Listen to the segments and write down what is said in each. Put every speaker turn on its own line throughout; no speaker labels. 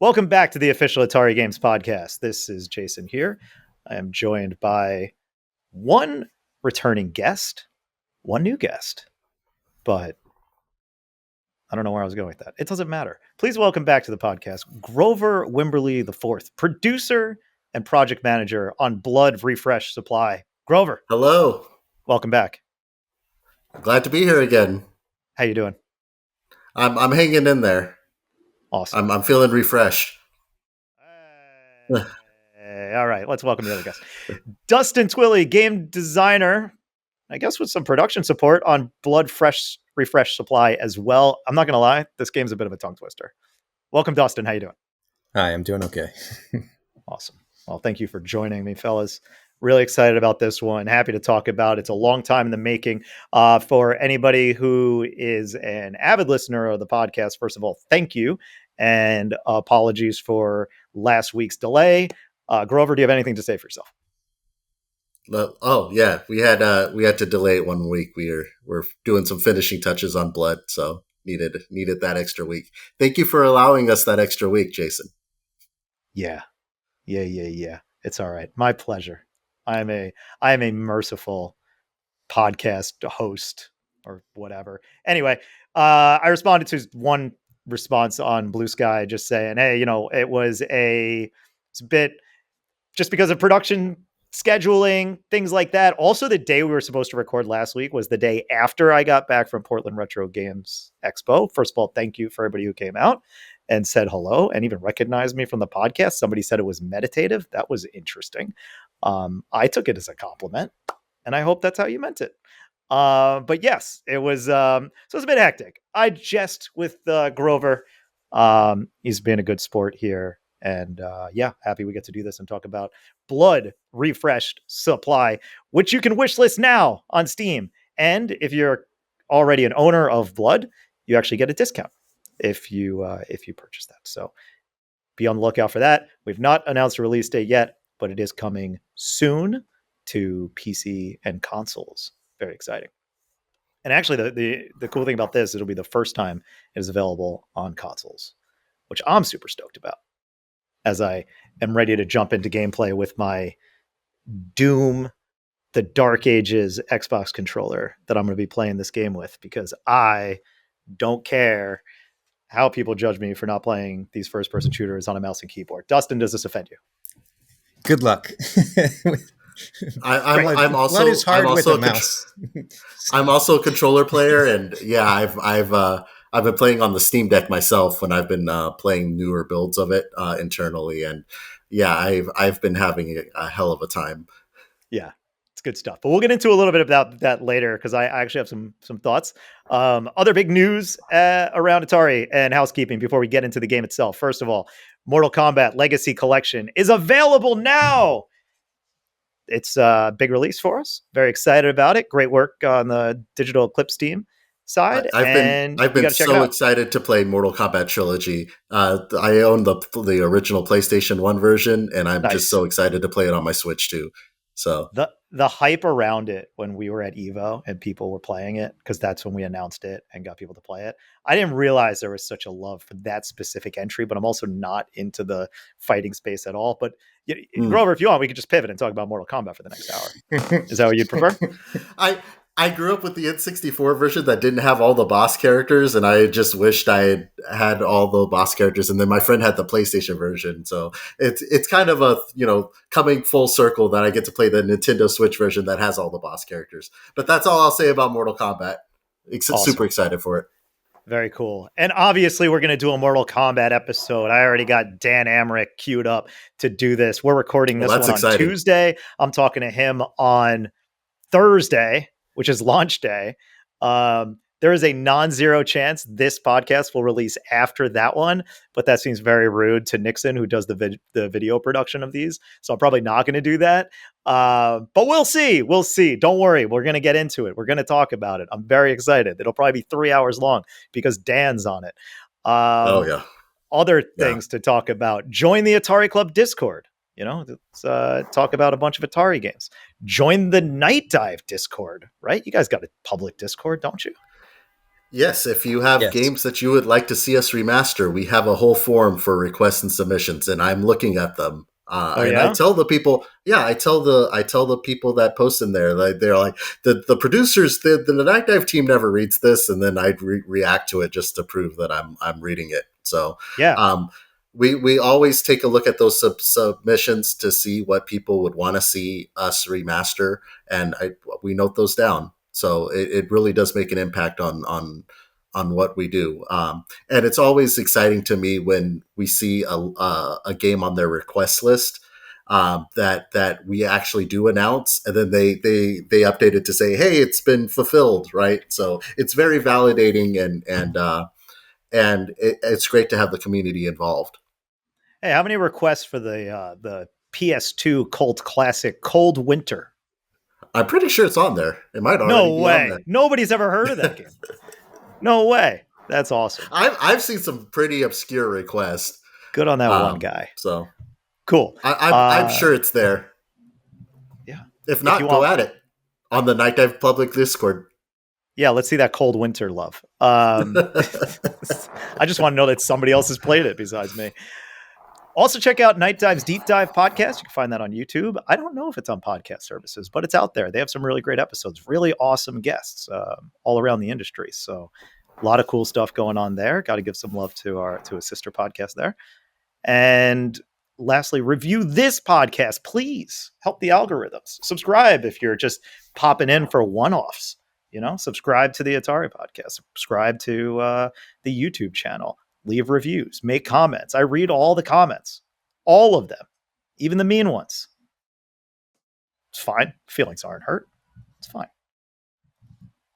Welcome back to the official Atari Games podcast. This is Jason here. I am joined by one returning guest, one new guest, but I don't know where I was going with that. It doesn't matter. Please welcome back to the podcast, Grover Wimberly IV, producer and project manager on Blood Refresh Supply. Grover,
Hello.
welcome back.
Glad to be here again.
How you doing?
I'm hanging in there.
Awesome.
I'm feeling refreshed.
All right, let's welcome the other guest. Dustin Twilley, game designer, I guess with some production support on Blood Refresh Supply as well. I'm not going to lie, this game's a bit of a tongue twister. Welcome, Dustin. How you doing?
Hi, I'm doing okay.
Awesome. Well, thank you for joining me, fellas. Really excited about this one. Happy to talk about it. It's a long time in the making. For anybody who is an avid listener of the podcast, first of all, thank you. And apologies for last week's delay. Grover, do you have anything to say for yourself?
Oh yeah, we had to delay it 1 week. We're doing some finishing touches on Blood, so needed that extra week. Thank you for allowing us that extra week, Jason.
Yeah. It's all right. My pleasure. I am a merciful podcast host or whatever. Anyway, I responded to one response on Blue Sky just saying, hey, it's a bit just because of production scheduling, things like that. Also, the day we were supposed to record last week was the day after I got back from Portland Retro Games Expo. First of all, thank you for everybody who came out and said hello and even recognized me from the podcast. Somebody said it was meditative. That was interesting. I took it as a compliment, and I hope that's how you meant it. But yes, it was, so it was a bit hectic. I jest with Grover. He's been a good sport here. And happy we get to do this and talk about Blood Refreshed Supply, which you can wishlist now on Steam. And if you're already an owner of Blood, you actually get a discount if you purchase that. So be on the lookout for that. We've not announced a release date yet, but it is coming soon to PC and consoles. Very exciting. And actually, the cool thing about this, it'll be the first time it is available on consoles, which I'm super stoked about, as I am ready to jump into gameplay with my Doom, the Dark Ages Xbox controller that I'm going to be playing this game with, because I don't care how people judge me for not playing these first-person shooters on a mouse and keyboard. Dustin, does this offend you?
Good luck.
I'm also
is hard
I'm
with
also
a mouse.
I'm also a controller player, and yeah, I've been playing on the Steam Deck myself when I've been playing newer builds of it internally, and yeah, I've been having a hell of a time.
Yeah, it's good stuff. But we'll get into a little bit about that later, because I actually have some thoughts. Other big news around Atari and housekeeping before we get into the game itself. First of all, Mortal Kombat Legacy Collection is available now. It's a big release for us. Very excited about it. Great work on the Digital Eclipse team side.
I've been so excited to play Mortal Kombat Trilogy. I own the original PlayStation 1 version, and I'm just so excited to play it on my Switch too. So
the hype around it when we were at Evo and people were playing it, because that's when we announced it and got people to play it. I didn't realize there was such a love for that specific entry, but I'm also not into the fighting space at all. But Grover, if you want, we could just pivot and talk about Mortal Kombat for the next hour. Is that what you'd prefer?
I grew up with the N64 version that didn't have all the boss characters, and I just wished I had all the boss characters. And then my friend had the PlayStation version, so it's kind of a coming full circle that I get to play the Nintendo Switch version that has all the boss characters. But that's all I'll say about Mortal Kombat. Awesome. Super excited for it.
Very cool. And obviously, we're going to do a Mortal Kombat episode. I already got Dan Amrich queued up to do this. We're recording this one on Tuesday. I'm talking to him on Thursday, which is launch day. There is a non-zero chance this podcast will release after that one, but that seems very rude to Nixon, who does the video production of these. So I'm probably not going to do that. But we'll see. We'll see. Don't worry. We're going to get into it. We're going to talk about it. I'm very excited. It'll probably be 3 hours long because Dan's on it.
Oh, yeah.
Other things to talk about. Join the Atari Club Discord. Let's talk about a bunch of Atari games. Join the Nightdive Discord, right? You guys got a public Discord, don't you?
Yes, if you have
Yes.
games that you would like to see us remaster, we have a whole forum for requests and submissions, and I'm looking at them.
Oh
And I
yeah,
tell the people, I tell the people that post in there, like they're like the producers, the Night Dive team never reads this, and then I'd react to it just to prove that I'm reading it. So,
yeah.
um, we always take a look at those submissions to see what people would want to see us remaster, and we note those down. So it really does make an impact on what we do. And it's always exciting to me when we see a game on their request list that we actually do announce, and then they update it to say, "Hey, it's been fulfilled," right? So it's very validating, and it's great to have the community involved.
Hey, how many requests for the PS2 cult classic Cold Winter?
I'm pretty sure it's on there. It might already
No
be on
way.
there.
Nobody's ever heard of that game. No way. That's awesome.
I've seen some pretty obscure requests.
Good on that one guy.
So
Cool.
I'm sure it's there.
Yeah.
If not, go at it on the Night Dive public Discord.
Yeah, let's see that Cold Winter love. I just want to know that somebody else has played it besides me. Also, check out Night Dive's Deep Dive podcast. You can find that on YouTube. I don't know if it's on podcast services, but it's out there. They have some really great episodes, really awesome guests all around the industry. So a lot of cool stuff going on there. Got to give some love to a sister podcast there. And lastly, review this podcast. Please help the algorithms. Subscribe if you're just popping in for one-offs. Subscribe to the Atari podcast. Subscribe to the YouTube channel. Leave reviews, make comments. I read all the comments, all of them, even the mean ones. It's fine. Feelings aren't hurt. It's fine.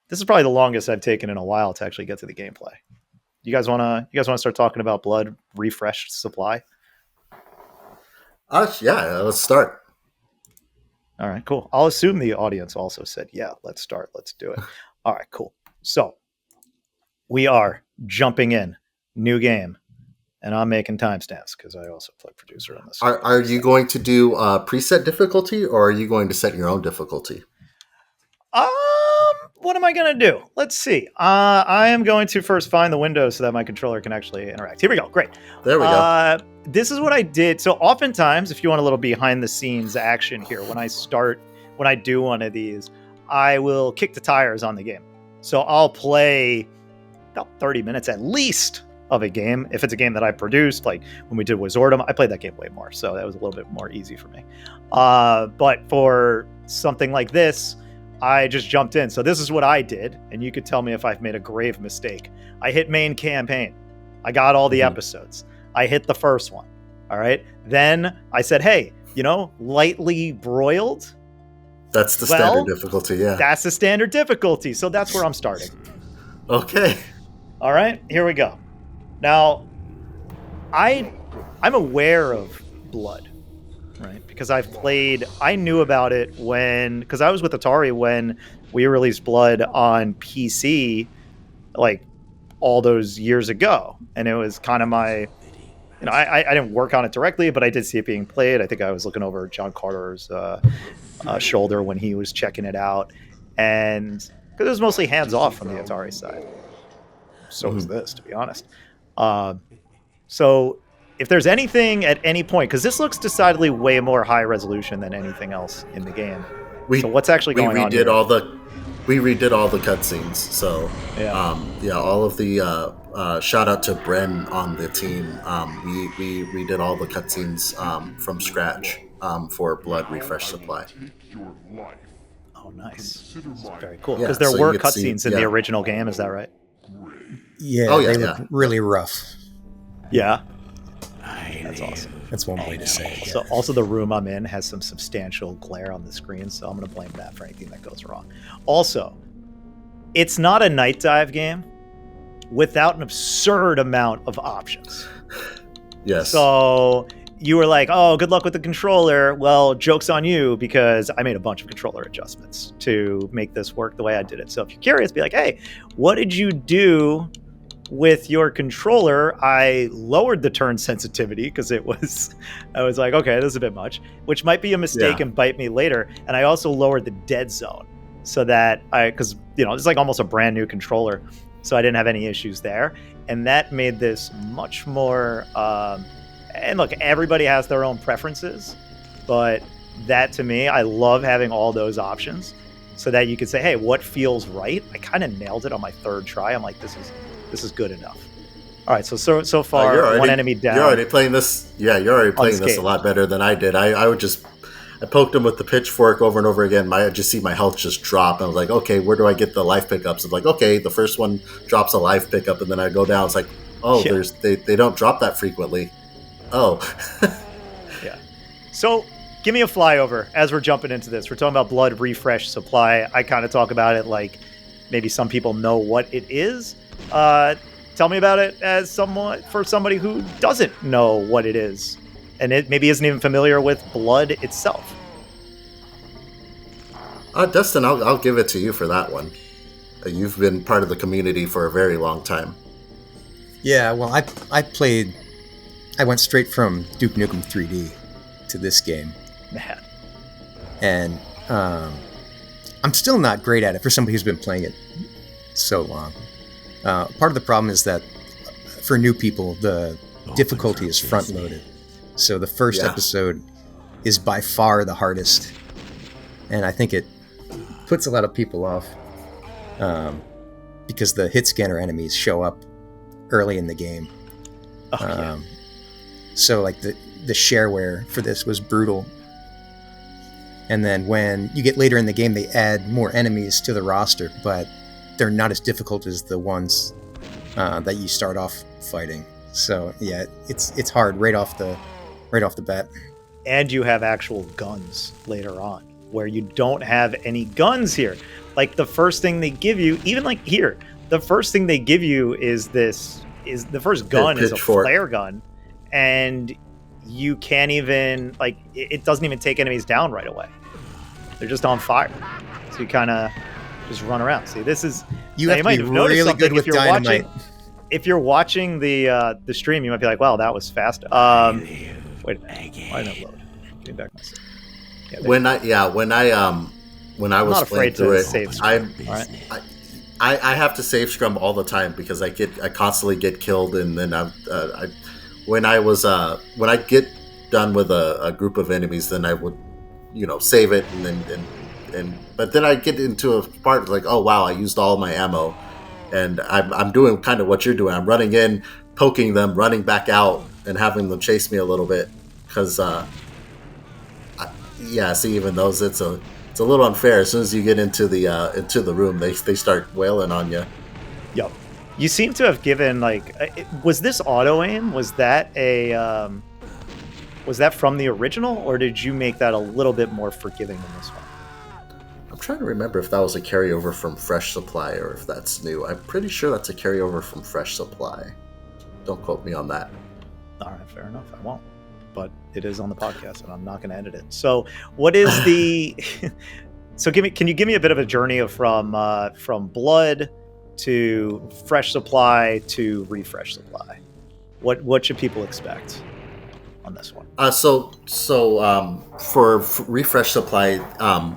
This is probably the longest I've taken in a while to actually get to the gameplay. You guys wanna start talking about Blood Refresh Supply?
Yeah, let's start.
All right, cool. I'll assume the audience also said, yeah, let's start. Let's do it. All right, cool. So we are jumping in. New game, and I'm making timestamps because I also play producer on this.
Are you going to do preset difficulty, or are you going to set your own difficulty?
What am I going to do? Let's see. I am going to first find the window so that my controller can actually interact. Here we go. Great.
There we go.
This is what I did. So oftentimes, if you want a little behind the scenes action here, when I do one of these, I will kick the tires on the game. So I'll play about 30 minutes at least of a game. If it's a game that I produced, like when we did Wizardom, I played that game way more, so that was a little bit more easy for me. But for something like this, I just jumped in. So this is what I did, and you could tell me if I've made a grave mistake. I hit main campaign. I got all the episodes. I hit the first one. All right. Then I said, hey, lightly broiled.
That's the standard difficulty, yeah.
That's the standard difficulty. So that's where I'm starting.
Okay.
All right, here we go. Now, I'm aware of Blood, right? Because I knew about it because I was with Atari when we released Blood on PC, like all those years ago. And it was kind of I didn't work on it directly, but I did see it being played. I think I was looking over John Carter's shoulder when he was checking it out. And because it was mostly hands off from the Atari side. So was this, to be honest. So if there's anything at any point, because this looks decidedly way more high resolution than anything else in the game. So what's actually going on here?
We redid all the cutscenes. So all of the shout out to Bren on the team. We redid all the cutscenes from scratch for Blood Refresh Supply.
Oh, nice. That's very cool. Because there were cutscenes in the original game, is that right?
Yeah, they look really rough.
Yeah. That's awesome.
That's one way to say it.
So also the room I'm in has some substantial glare on the screen, so I'm going to blame that for anything that goes wrong. Also, it's not a Night Dive game without an absurd amount of options.
Yes.
So you were like, oh, good luck with the controller. Well, joke's on you, because I made a bunch of controller adjustments to make this work the way I did it. So if you're curious, be like, hey, what did you do with your controller? I lowered the turn sensitivity because I was like, okay, this is a bit much, which might be a mistake and bite me later. And I also lowered the dead zone so that because it's like almost a brand new controller. so I didn't have any issues there. And that made this much more, and look, everybody has their own preferences, but that to me, I love having all those options so that you could say, hey, what feels right? I kind of nailed it on my third try. I'm like, this is good enough. All right, so far, one enemy down.
You're already playing this. Yeah, you're already playing this a lot better than I did. I poked him with the pitchfork over and over again. I just see my health just drop. And I was like, okay, where do I get the life pickups? I'm like, okay, the first one drops a life pickup, and then I go down. It's like, oh, they don't drop that frequently. Oh.
Yeah. So give me a flyover as we're jumping into this. We're talking about blood refresh supply. I kind of talk about it like maybe some people know what it is. Tell me about it as somebody who doesn't know what it is, and it maybe isn't even familiar with blood itself.
Dustin, I'll give it to you for that one. You've been part of the community for a very long time.
Yeah, well, I went straight from Duke Nukem 3D to this game.
Man.
And I'm still not great at it for somebody who's been playing it so long. Part of the problem is that for new people, the difficulty is front-loaded. So the first episode is by far the hardest. And I think it puts a lot of people off because the hit scanner enemies show up early in the game. So like the shareware for this was brutal. And then when you get later in the game, they add more enemies to the roster, but they're not as difficult as the ones that you start off fighting. So yeah, it's hard right off the bat.
And you have actual guns later on, where you don't have any guns here. Like the first thing they give you, even like here, the first thing they give you is the first gun is a flare gun, and you can't even it doesn't even take enemies down right away. They're just on fire, so you kind of just run around. See, this is
you might have noticed really good with dynamite.
If you're watching the stream, you might be like, "Wow, that was fast." Wait, why didn't it load? Give me back my save.
When I was playing through it, I have to save scrum all the time because I constantly get killed, and then when I get done with a group of enemies, then I would save it, but then I get into a part like, oh wow, I used all my ammo, and I'm doing kind of what you're doing. I'm running in, poking them, running back out, and having them chase me a little bit because see, even those it's a little unfair. As soon as you get into the room, they start wailing on you.
Yep. You seem to have given was this auto aim? Was that from the original, or did you make that a little bit more forgiving than this one?
I'm trying to remember if that was a carryover from Fresh Supply or if that's new. I'm pretty sure that's a carryover from Fresh Supply. Don't quote me on that.
All right, fair enough. I won't. But it is on the podcast, and I'm not going to edit it. So, what is the? So, can you give me a bit of a journey from Blood to Fresh Supply to Refresh Supply? What should people expect on this one?
For Refresh Supply,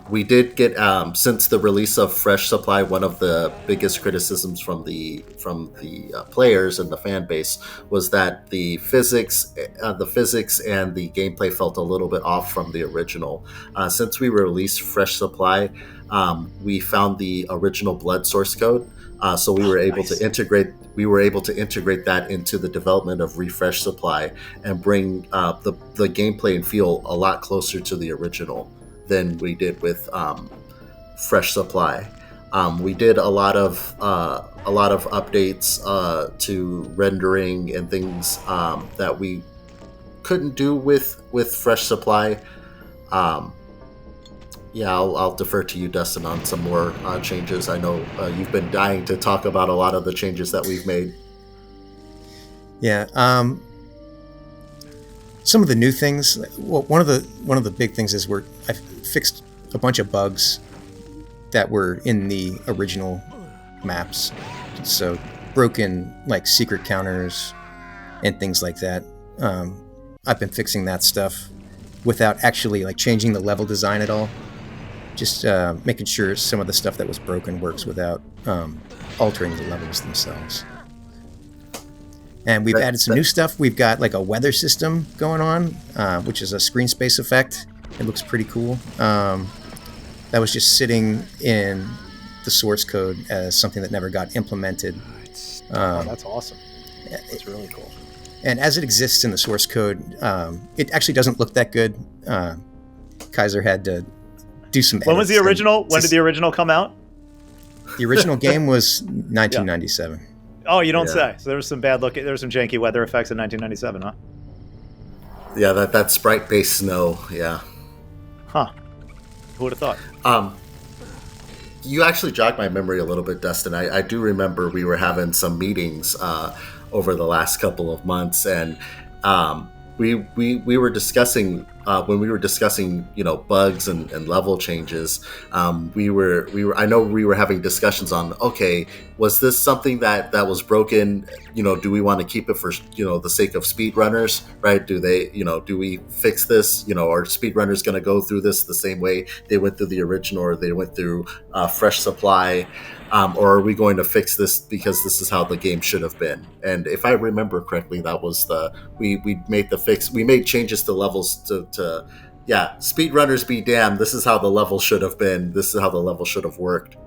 we did get since the release of Fresh Supply, one of the biggest criticisms from the players and the fan base was that the physics and the gameplay felt a little bit off from the original. Since we released Fresh Supply, we found the original Blood source code. So we were able to integrate that into the development of Refresh Supply and bring the gameplay and feel a lot closer to the original than we did with Fresh Supply. We did a lot of updates to rendering and things that we couldn't do with Fresh Supply. I'll defer to you, Dustin, on some more changes. I know you've been dying to talk about a lot of the changes that we've made.
Yeah, some of the new things. Well, one of the big things is I fixed a bunch of bugs that were in the original maps. So broken secret counters and things like that. I've been fixing that stuff without actually changing the level design at all. Just making sure some of the stuff that was broken works without altering the levels themselves. And we've added some new stuff. We've got like a weather system going on, which is a screen space effect. It looks pretty cool. That was just sitting in the source code as something that never got implemented.
That's awesome. That's really cool.
And as it exists in the source code, it actually doesn't look that good. Kaiser had to do some edits.
When was the original? When did the original come out?
The original game was 1997.
Oh, you don't say. So there was some bad looking, there was some janky weather effects in 1997, huh?
Yeah, that sprite-based snow, yeah.
Huh. Who would have thought?
You actually jogged my memory a little bit, Dustin. I do remember we were having some meetings over the last couple of months, and we were discussing when we were discussing bugs and level changes. We were I know we were having discussions on, okay, was this something that was broken? Do we want to keep it for the sake of speedrunners, right? Do we fix this? Are speedrunners going to go through this the same way they went through the original, or they went through fresh supply? Or are we going to fix this because this is how the game should have been? And if I remember correctly, that was we made the fix. We made changes to levels to speedrunners be damned. This is how the level should have been. This is how the level should have worked.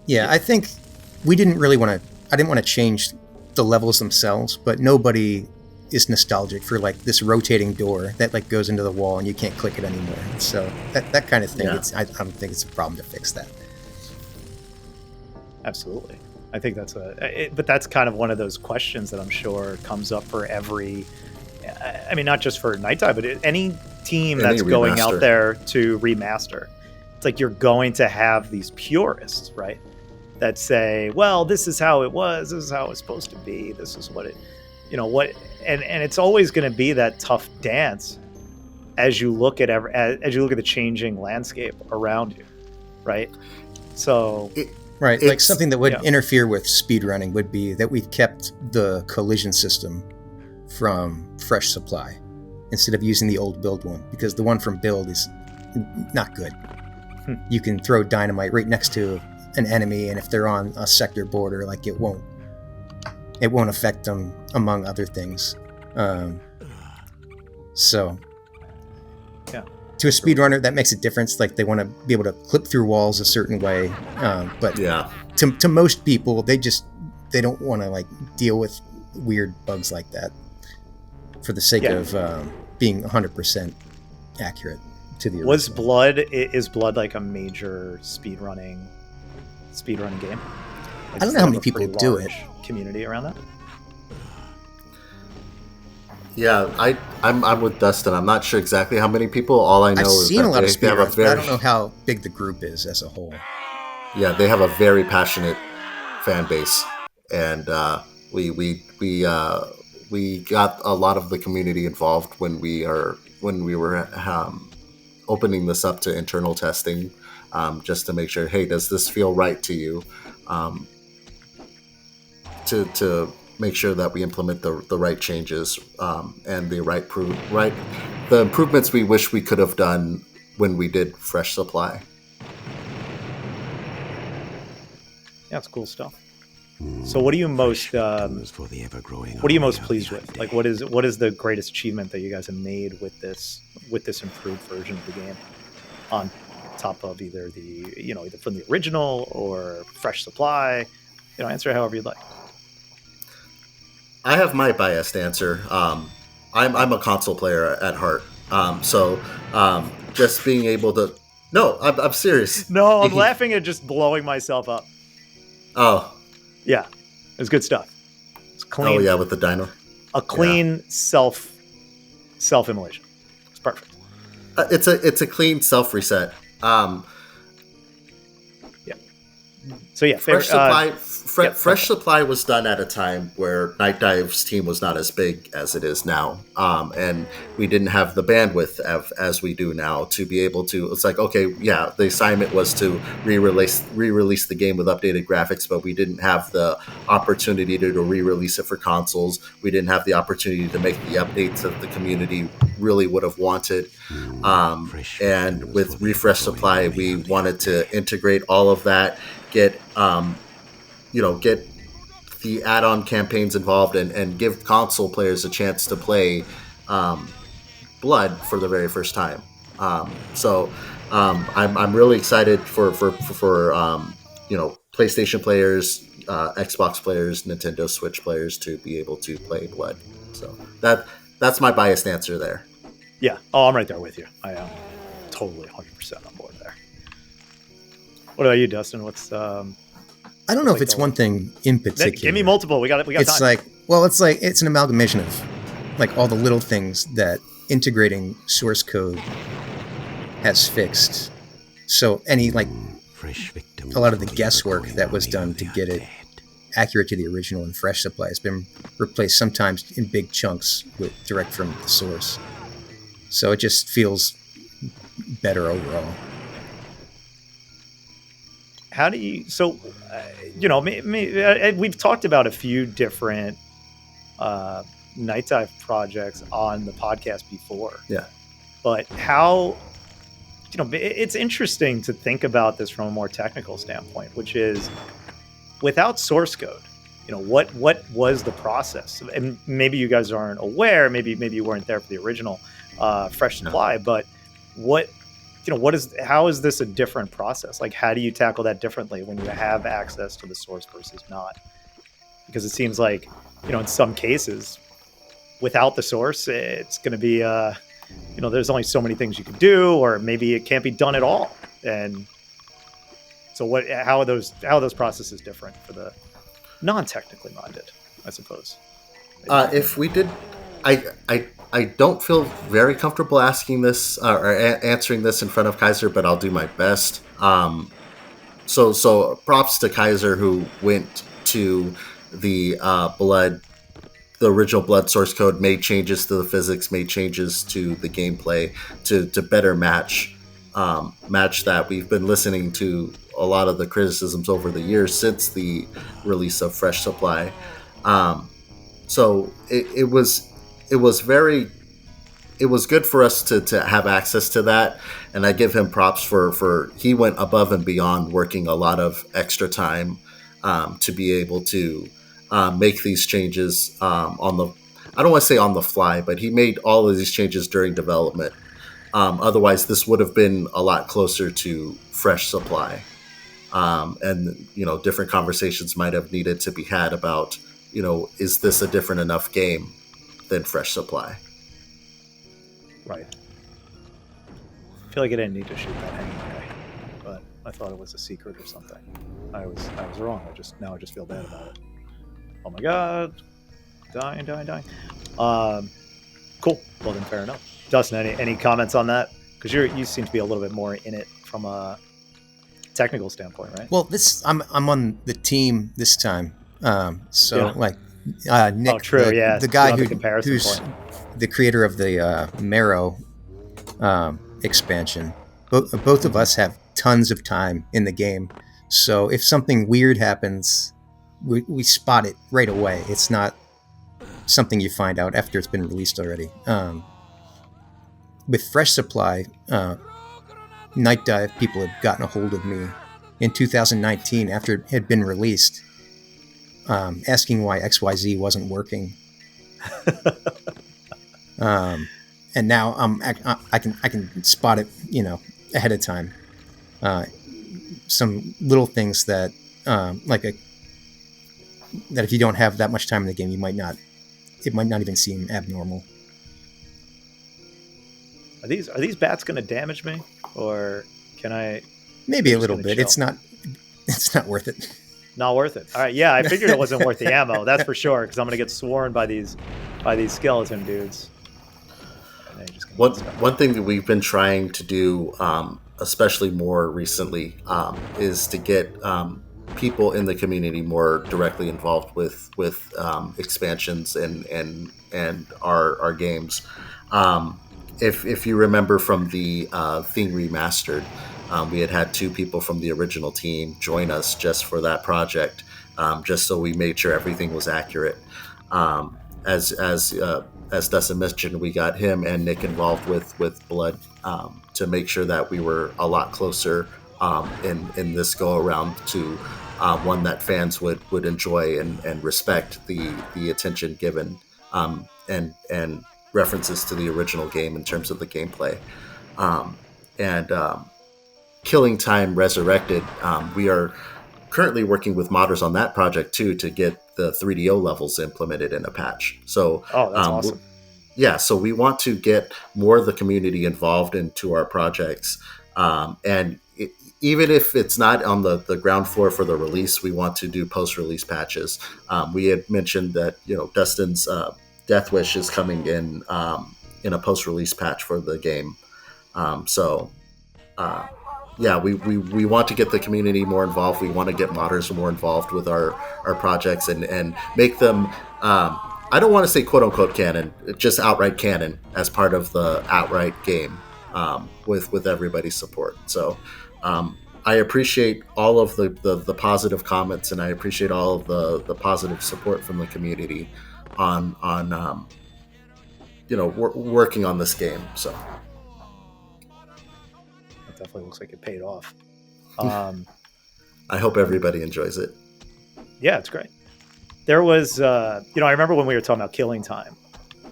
Yeah, I think we didn't really want to. I didn't want to change the levels themselves, but nobody is nostalgic for like this rotating door that like goes into the wall and you can't click it anymore. So that kind of thing.
Yeah.
I don't think it's a problem to fix that.
Absolutely. I think that's but that's kind of one of those questions that I'm sure comes up for every, I mean, not just for Nightdive, but any team that's going out there to remaster. It's like you're going to have these purists, right? That say, well, this is how it was. This is how it's supposed to be. This is what it, and it's always going to be that tough dance as you look at as you look at the changing landscape around you, right? So.
Right, like something that would interfere with speedrunning would be that we've kept the collision system from fresh supply instead of using the old build one, because the one from build is not good. You can throw dynamite right next to an enemy, and if they're on a sector border, like it won't affect them, among other things. So to a speedrunner, that makes a difference. Like they want to be able to clip through walls a certain way, but to most people, they don't want to like deal with weird bugs like that for the sake of being 100% accurate to the original.
Is Blood like a major speedrunning game?
I don't know how many people do it.
Community around that.
Yeah, I'm with Dustin. I'm not sure exactly how many people. All I know is
seen
that
a lot of
they have a
speedruns, but I don't know how big the group is as a whole.
Yeah, they have a very passionate fan base, and we got a lot of the community involved when we were opening this up to internal testing, just to make sure, hey, does this feel right to you? To make sure that we implement the right changes and the the improvements we wish we could have done when we did fresh supply.
Yeah, it's cool stuff. So what are you most pleased with? Like what is the greatest achievement that you guys have made with this improved version of the game, on top of either either from the original or fresh supply? Answer it however you'd like.
I have my biased answer. I'm a console player at heart. So just being able to... No, I'm serious.
No, I'm laughing at just blowing myself up.
Oh.
Yeah. It's good stuff. It's clean.
Oh, yeah, with the dino.
A clean self-immolation. It's perfect.
It's a clean self-reset.
Yeah. So yeah,
fresh supply. Fresh supply was done at a time where Nightdive's team was not as big as it is now, and we didn't have the bandwidth as we do now to be able to. It's like, okay, yeah, the assignment was to re-release the game with updated graphics, but we didn't have the opportunity to re-release it for consoles. We didn't have the opportunity to make the updates that the community really would have wanted. And with Refresh Supply, we wanted to integrate all of that, get get the add-on campaigns involved and give console players a chance to play Blood for the very first time. I'm really excited for PlayStation players, Xbox players, Nintendo Switch players to be able to play Blood. So that's my biased answer there.
Yeah. Oh, I'm right there with you. I am totally 100% on board there. What about you, Dustin? What's
I don't know if it's one thing in particular.
Give me multiple. We got
it's
time.
It's an amalgamation of like all the little things that integrating source code has fixed. So any like a lot of the guesswork that was done to get it accurate to the original and fresh supply has been replaced sometimes in big chunks with direct from the source. So it just feels better overall.
How do you? So, we've talked about a few different Nightdive projects on the podcast before.
Yeah.
But how? It's interesting to think about this from a more technical standpoint, which is without source code. What was the process? And maybe you guys aren't aware. Maybe you weren't there for the original fresh supply. No. But how is this a different process? Like, how do you tackle that differently when you have access to the source versus not? Because it seems like, in some cases, without the source, it's going to be, there's only so many things you can do, or maybe it can't be done at all. And so how are those processes different for the non-technically minded, I suppose?
If we did, I don't feel very comfortable asking this or answering this in front of Kaiser, but I'll do my best. So props to Kaiser, who went to the the original Blood source code, made changes to the physics, made changes to the gameplay to better match that. We've been listening to a lot of the criticisms over the years since the release of Fresh Supply. So it was good for us to have access to that, and I give him props for he went above and beyond, working a lot of extra time to be able to make these changes I don't want to say on the fly, but he made all of these changes during development. Otherwise, this would have been a lot closer to Fresh Supply, and different conversations might have needed to be had about is this a different enough game than Fresh Supply?
Right. I feel like I didn't need to shoot that hanging guy, but I thought it was a secret or something. I was wrong. I just feel bad about it. Oh my god, dying. Cool. Well then, fair enough. Dustin, any comments on that? Because you seem to be a little bit more in it from a technical standpoint, right?
Well, I'm on the team this time. Nick,
true,
the guy
who's
the creator of the Marrow expansion. Both of us have tons of time in the game, so if something weird happens, we spot it right away. It's not something you find out after it's been released already. With Fresh Supply, Nightdive people had gotten a hold of me in 2019 after it had been released, asking why XYZ wasn't working. And now I can spot it, ahead of time. Some little things that that if you don't have that much time in the game, it might not even seem abnormal.
Are these bats going to damage me, or can I?
Maybe a little bit. Chill? It's not worth it.
Not worth it. All right. Yeah, I figured it wasn't worth the ammo. That's for sure. Because I'm going to get swarmed by these skeleton dudes.
One thing that we've been trying to do, especially more recently, is to get people in the community more directly involved with expansions and our games. If you remember from the Thing Remastered, we had 2 people from the original team join us just for that project, just so we made sure everything was accurate. As Dustin mentioned, we got him and Nick involved with Blood to make sure that we were a lot closer in this go around to one that fans would enjoy and respect the attention given and references to the original game in terms of the gameplay. And Killing Time Resurrected, we are currently working with modders on that project too to get the 3DO levels implemented in a patch. So
that's awesome.
Yeah, so we want to get more of the community involved into our projects, even if it's not on the ground floor for the release, we want to do post-release patches. We had mentioned that Dustin's Death Wish is coming in a post-release patch for the game. We want to get the community more involved. We want to get modders more involved with our projects and make them, I don't want to say quote-unquote canon, just outright canon as part of the outright game with everybody's support. So I appreciate all of the positive comments, and I appreciate all of the positive support from the community on working on this game. So
it definitely looks like it paid off.
I hope everybody enjoys it.
Yeah, it's great. There was, I remember when we were talking about Killing Time,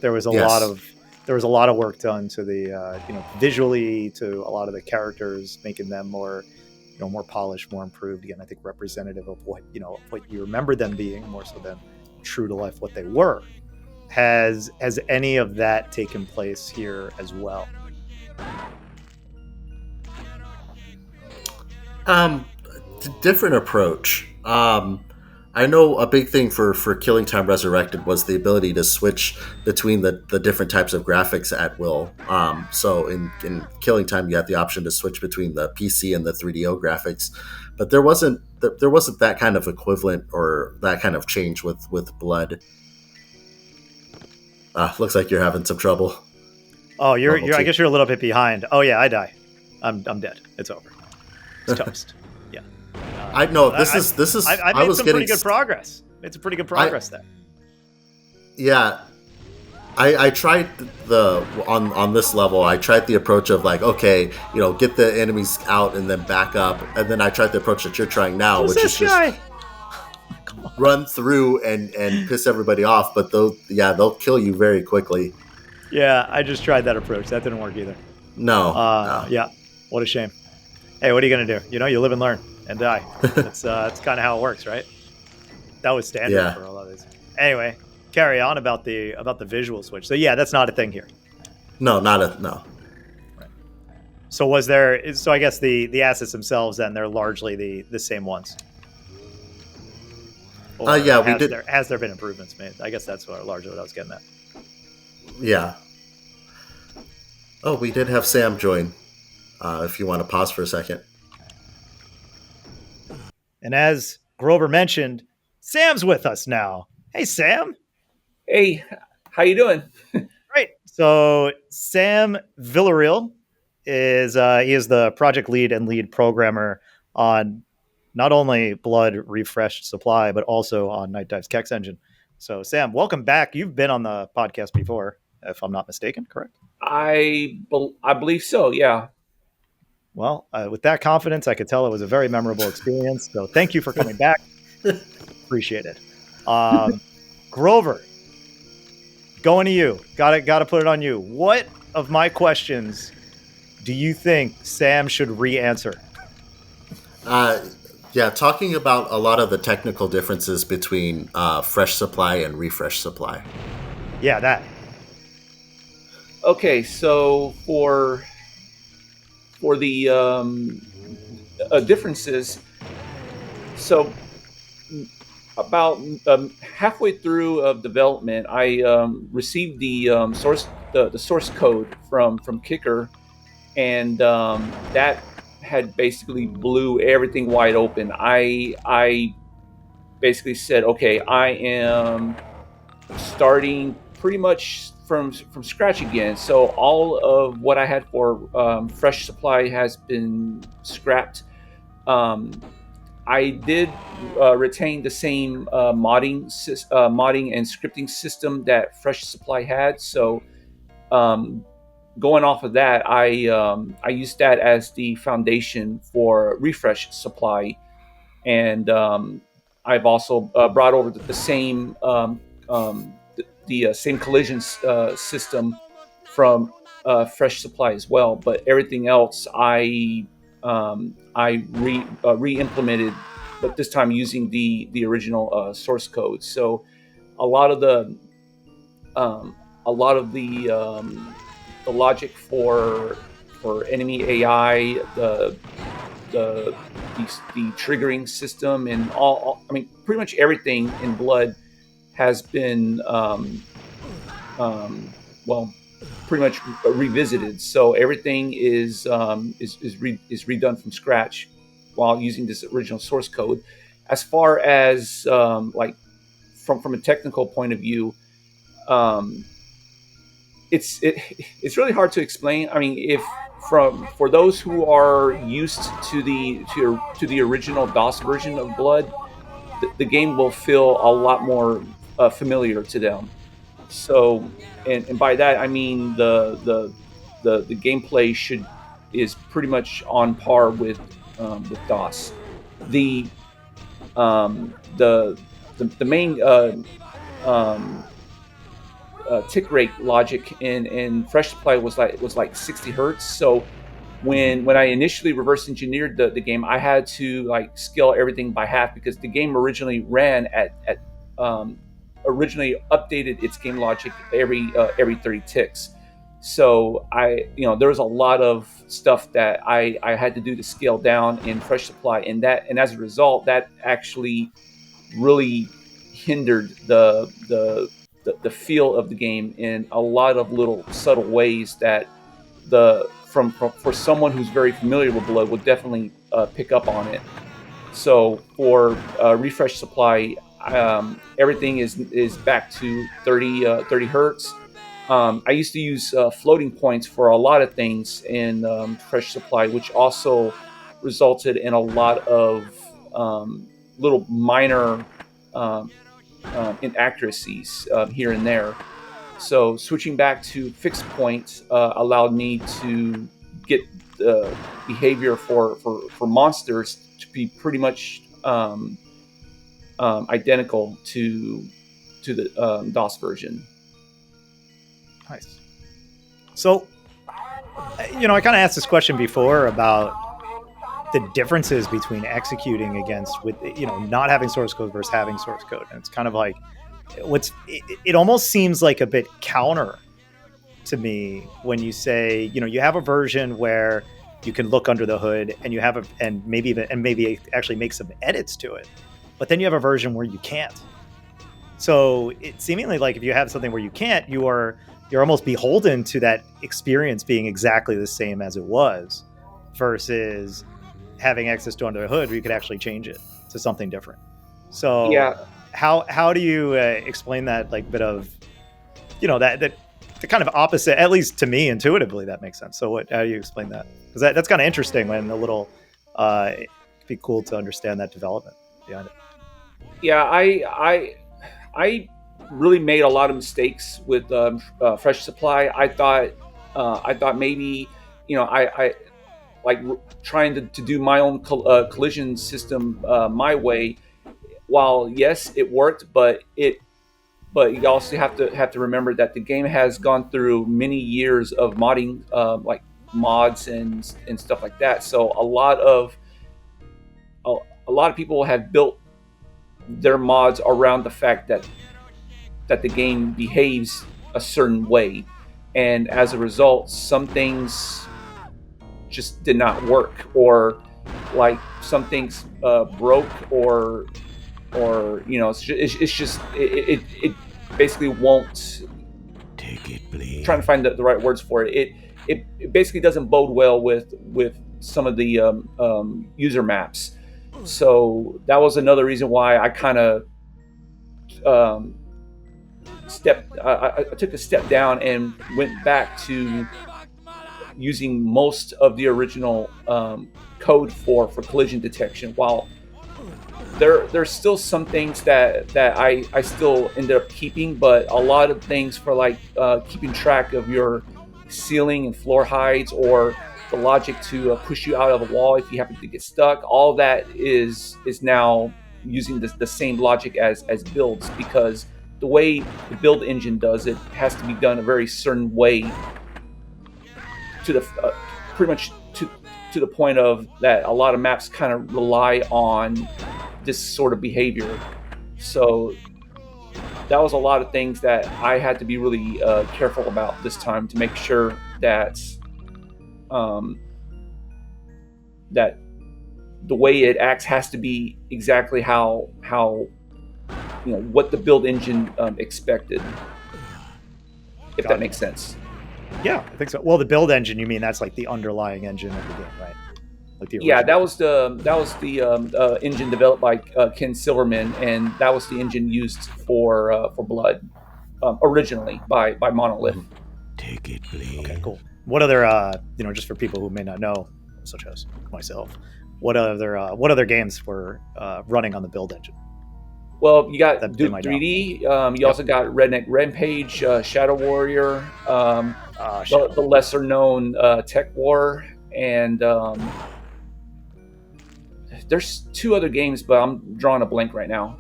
there was a lot of work done to the, visually, to a lot of the characters, making them more, more polished, more improved. Again, I think representative of what you remember them being, more so than true to life what they were. Has any of that taken place here as well?
Different approach. I know a big thing for Killing Time Resurrected was the ability to switch between the different types of graphics at will. So in Killing Time, you had the option to switch between the PC and the 3DO graphics, but there wasn't that kind of equivalent or that kind of change with Blood. Looks like you're having some trouble.
Oh, you're I guess you're a little bit behind. Oh yeah, I die. I'm dead. It's over. It's toast. Yeah.
I know this is.
I made some pretty good progress. It's a pretty good progress there.
Yeah, I tried on this level. I tried the approach of like, okay, get the enemies out and then back up, and then I tried the approach that you're trying now, which is just run through and piss everybody off. But they'll kill you very quickly.
Yeah, I just tried that approach. That didn't work either.
No.
Yeah, what a shame. Hey, what are you gonna do? You live and learn and die. That's kind of how it works, right? That was standard for a lot of these. Anyway, carry on about the visual switch. So yeah, that's not a thing here.
No.
Right. So was there? So I guess the assets themselves then they're largely the same ones. Or
we did.
Has there been improvements made? I guess that's largely what I was getting at.
Yeah. Oh, we did have Sam join. If you want to pause for a second.
And as Grover mentioned, Sam's with us now. Hey, Sam.
Hey, how you doing?
Great. So Sam Villarreal is he is the project lead and lead programmer on not only Blood Refreshed Supply, but also on Nightdive's Kex engine. So Sam, welcome back. You've been on the podcast before, if I'm not mistaken, correct?
I believe so, yeah.
Well, with that confidence, I could tell it was a very memorable experience. So thank you for coming back. Appreciate it. Grover, going to you. Got to put it on you. What of my questions do you think Sam should re-answer?
Talking about a lot of the technical differences between Fresh Supply and Refresh Supply.
Yeah, that.
Okay, so for the differences, so about halfway through of development, I received the source code from Kicker, and that had basically blew everything wide open. I basically said, okay, I am starting pretty much from scratch again. So all of what I had for Fresh Supply has been scrapped. I did retain the same modding and scripting system that Fresh Supply had. So going off of that, I used that as the foundation for refresh supply, and I've also brought over the same same collision system from fresh supply as well. But everything else I re-implemented, but this time using the original source code. So a lot of the um, the logic for enemy AI, the the triggering system, and I mean, pretty much everything in Blood has been well, pretty much revisited. So everything is redone from scratch while using this original source code. As far as like from a technical point of view, um, it's really hard to explain. I mean, if for those who are used to the original DOS version of Blood, the game will feel a lot more familiar to them. So, and by that I mean the gameplay is pretty much on par with DOS. The the main um, tick rate logic in Fresh Supply was like 60 hertz. So when I initially reverse engineered the game, I had to like scale everything by half because the game originally ran at originally updated its game logic every 30 ticks. So there was a lot of stuff that I had to do to scale down in Fresh Supply, and as a result, that actually really hindered the feel of the game in a lot of little subtle ways that for someone who's very familiar with Blood would definitely pick up on it. So for refresh supply, everything is back to 30 hertz. I used to use floating points for a lot of things in fresh supply, which also resulted in a lot of little minor inaccuracies here and there. So switching back to fixed points allowed me to get the behavior for monsters to be pretty much identical to the DOS version.
Nice. So, I kind of asked this question before about the differences between executing against with not having source code versus having source code, and it's kind of like it almost seems like a bit counter to me when you say you have a version where you can look under the hood and you have and maybe actually make some edits to it, but then you have a version where you can't. So it's seemingly like if you have something where you can't, you're almost beholden to that experience being exactly the same as it was, versus having access to under the hood where you could actually change it to something different. So
Yeah,
how do you explain that like bit of that the kind of opposite, at least to me intuitively, that makes sense. So how do you explain that? Because that's kind of interesting when a little it'd be cool to understand that development behind it.
yeah. I really made a lot of mistakes with fresh supply. I thought maybe I like trying to do my own collision system my way. While yes, it worked, but you also have to remember that the game has gone through many years of modding, like mods and stuff like that. So a lot of people have built their mods around the fact that the game behaves a certain way, and as a result, some things just did not work, or like some things broke, or it's just it basically won't.
Take it, please.
Trying to find the right words for it. It basically doesn't bode well with some of the user maps. So that was another reason why I kind of I took a step down and went back to using most of the original code for collision detection. While there's still some things that I still ended up keeping, but a lot of things for like keeping track of your ceiling and floor heights, or the logic to push you out of a wall if you happen to get stuck. All that is now using the same logic as builds, because the way the build engine does it has to be done a very certain way, to the pretty much to the point of that a lot of maps kind of rely on this sort of behavior. So that was a lot of things that I had to be really careful about this time, to make sure that that the way it acts has to be exactly how what the build engine expected, if that makes sense.
Yeah, I think so. Well, the build engine, you mean that's like the underlying engine of the game, right? Like the original.
Yeah, that was the engine developed by Ken Silverman, and that was the engine used for Blood, originally by Monolith.
Take it, please.
Okay, cool. What other just for people who may not know, such as myself, what other games were running on the build engine?
Well, you got
That
Duke
might
3D. You also got Redneck Rampage, Shadow Warrior,
Shadow.
the lesser known Tech War, and there's two other games, but I'm drawing a blank right now.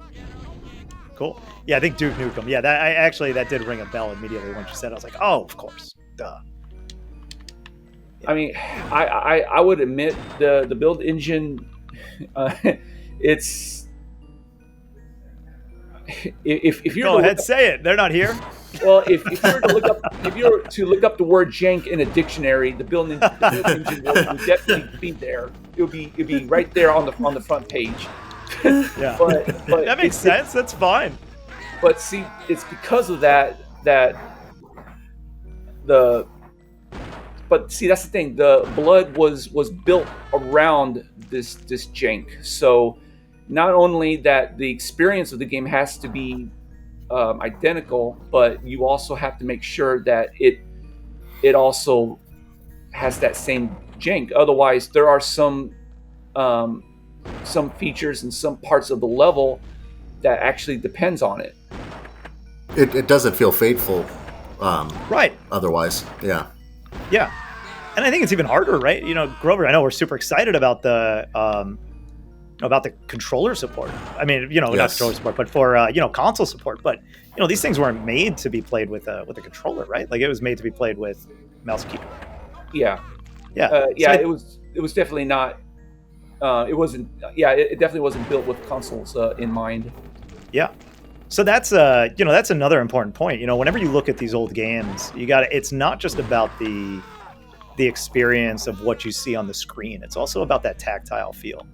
Cool. Yeah, I think Duke Nukem. Yeah, that did ring a bell immediately when you said it. I was like, oh, of course. Duh.
I mean, I would admit the build engine, it's if you're
Go ahead, say it. They're not here.
Well, if you were to look up the word jank in a dictionary, the build engine would definitely be there. It would be right there on the front page.
Yeah,
but
that makes sense. That's fine.
But see, it's because of that. But see, that's the thing. The Blood was built around this jank. So not only that the experience of the game has to be identical, but you also have to make sure that it also has that same jank. Otherwise, there are some features and some parts of the level that actually depends on it.
It doesn't feel faithful,
Right.
otherwise. Yeah.
Yeah, and I think it's even harder, right? Grover, I know we're super excited about the controller support. I mean, not
Yes.
controller support, but for console support. But these things weren't made to be played with a controller, right? Like it was made to be played with mouse and keyboard.
Yeah.
Yeah.
It was definitely not. It wasn't. Yeah, it definitely wasn't built with consoles in mind.
Yeah. So that's another important point. Whenever you look at these old games, it's not just about the experience of what you see on the screen. It's also about that tactile feel.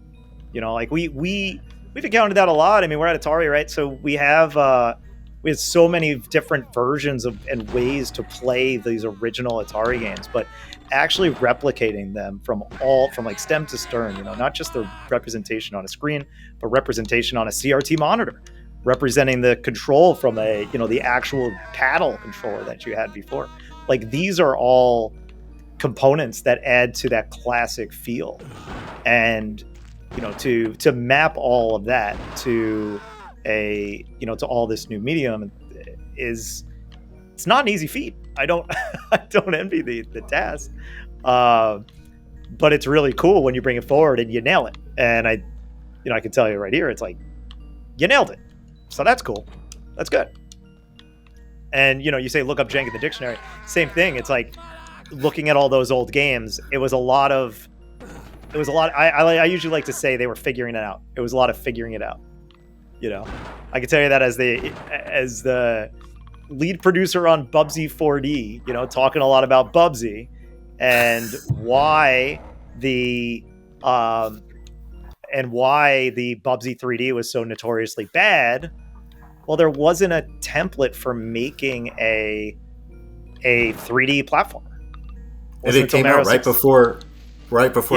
Like we've encountered that a lot. I mean, we're at Atari, right? So we have so many different versions and ways to play these original Atari games, but actually replicating them from like stem to stern, not just the representation on a screen, but representation on a CRT monitor, representing the control from the actual paddle controller that you had before. Like these are all components that add to that classic feel, and to map all of that to to all this new medium it's not an easy feat. I don't envy the task, but it's really cool when you bring it forward and you nail it. And I can tell you right here, it's like you nailed it. So that's cool. That's good. And you say look up jank in the dictionary. Same thing. It's like looking at all those old games. I usually like to say they were figuring it out. It was a lot of figuring it out. I can tell you that as the lead producer on Bubsy 4D. Talking a lot about Bubsy and why the Bubsy 3D was so notoriously bad. Well, there wasn't a template for making a 3D platformer.
And it came out right before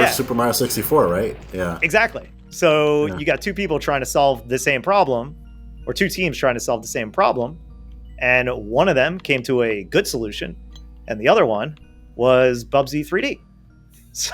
Yeah.
Super Mario 64, right? Yeah.
Exactly. So
Yeah.
you got two people trying to solve the same problem, or two teams trying to solve the same problem, and one of them came to a good solution, and the other one was Bubsy 3D. So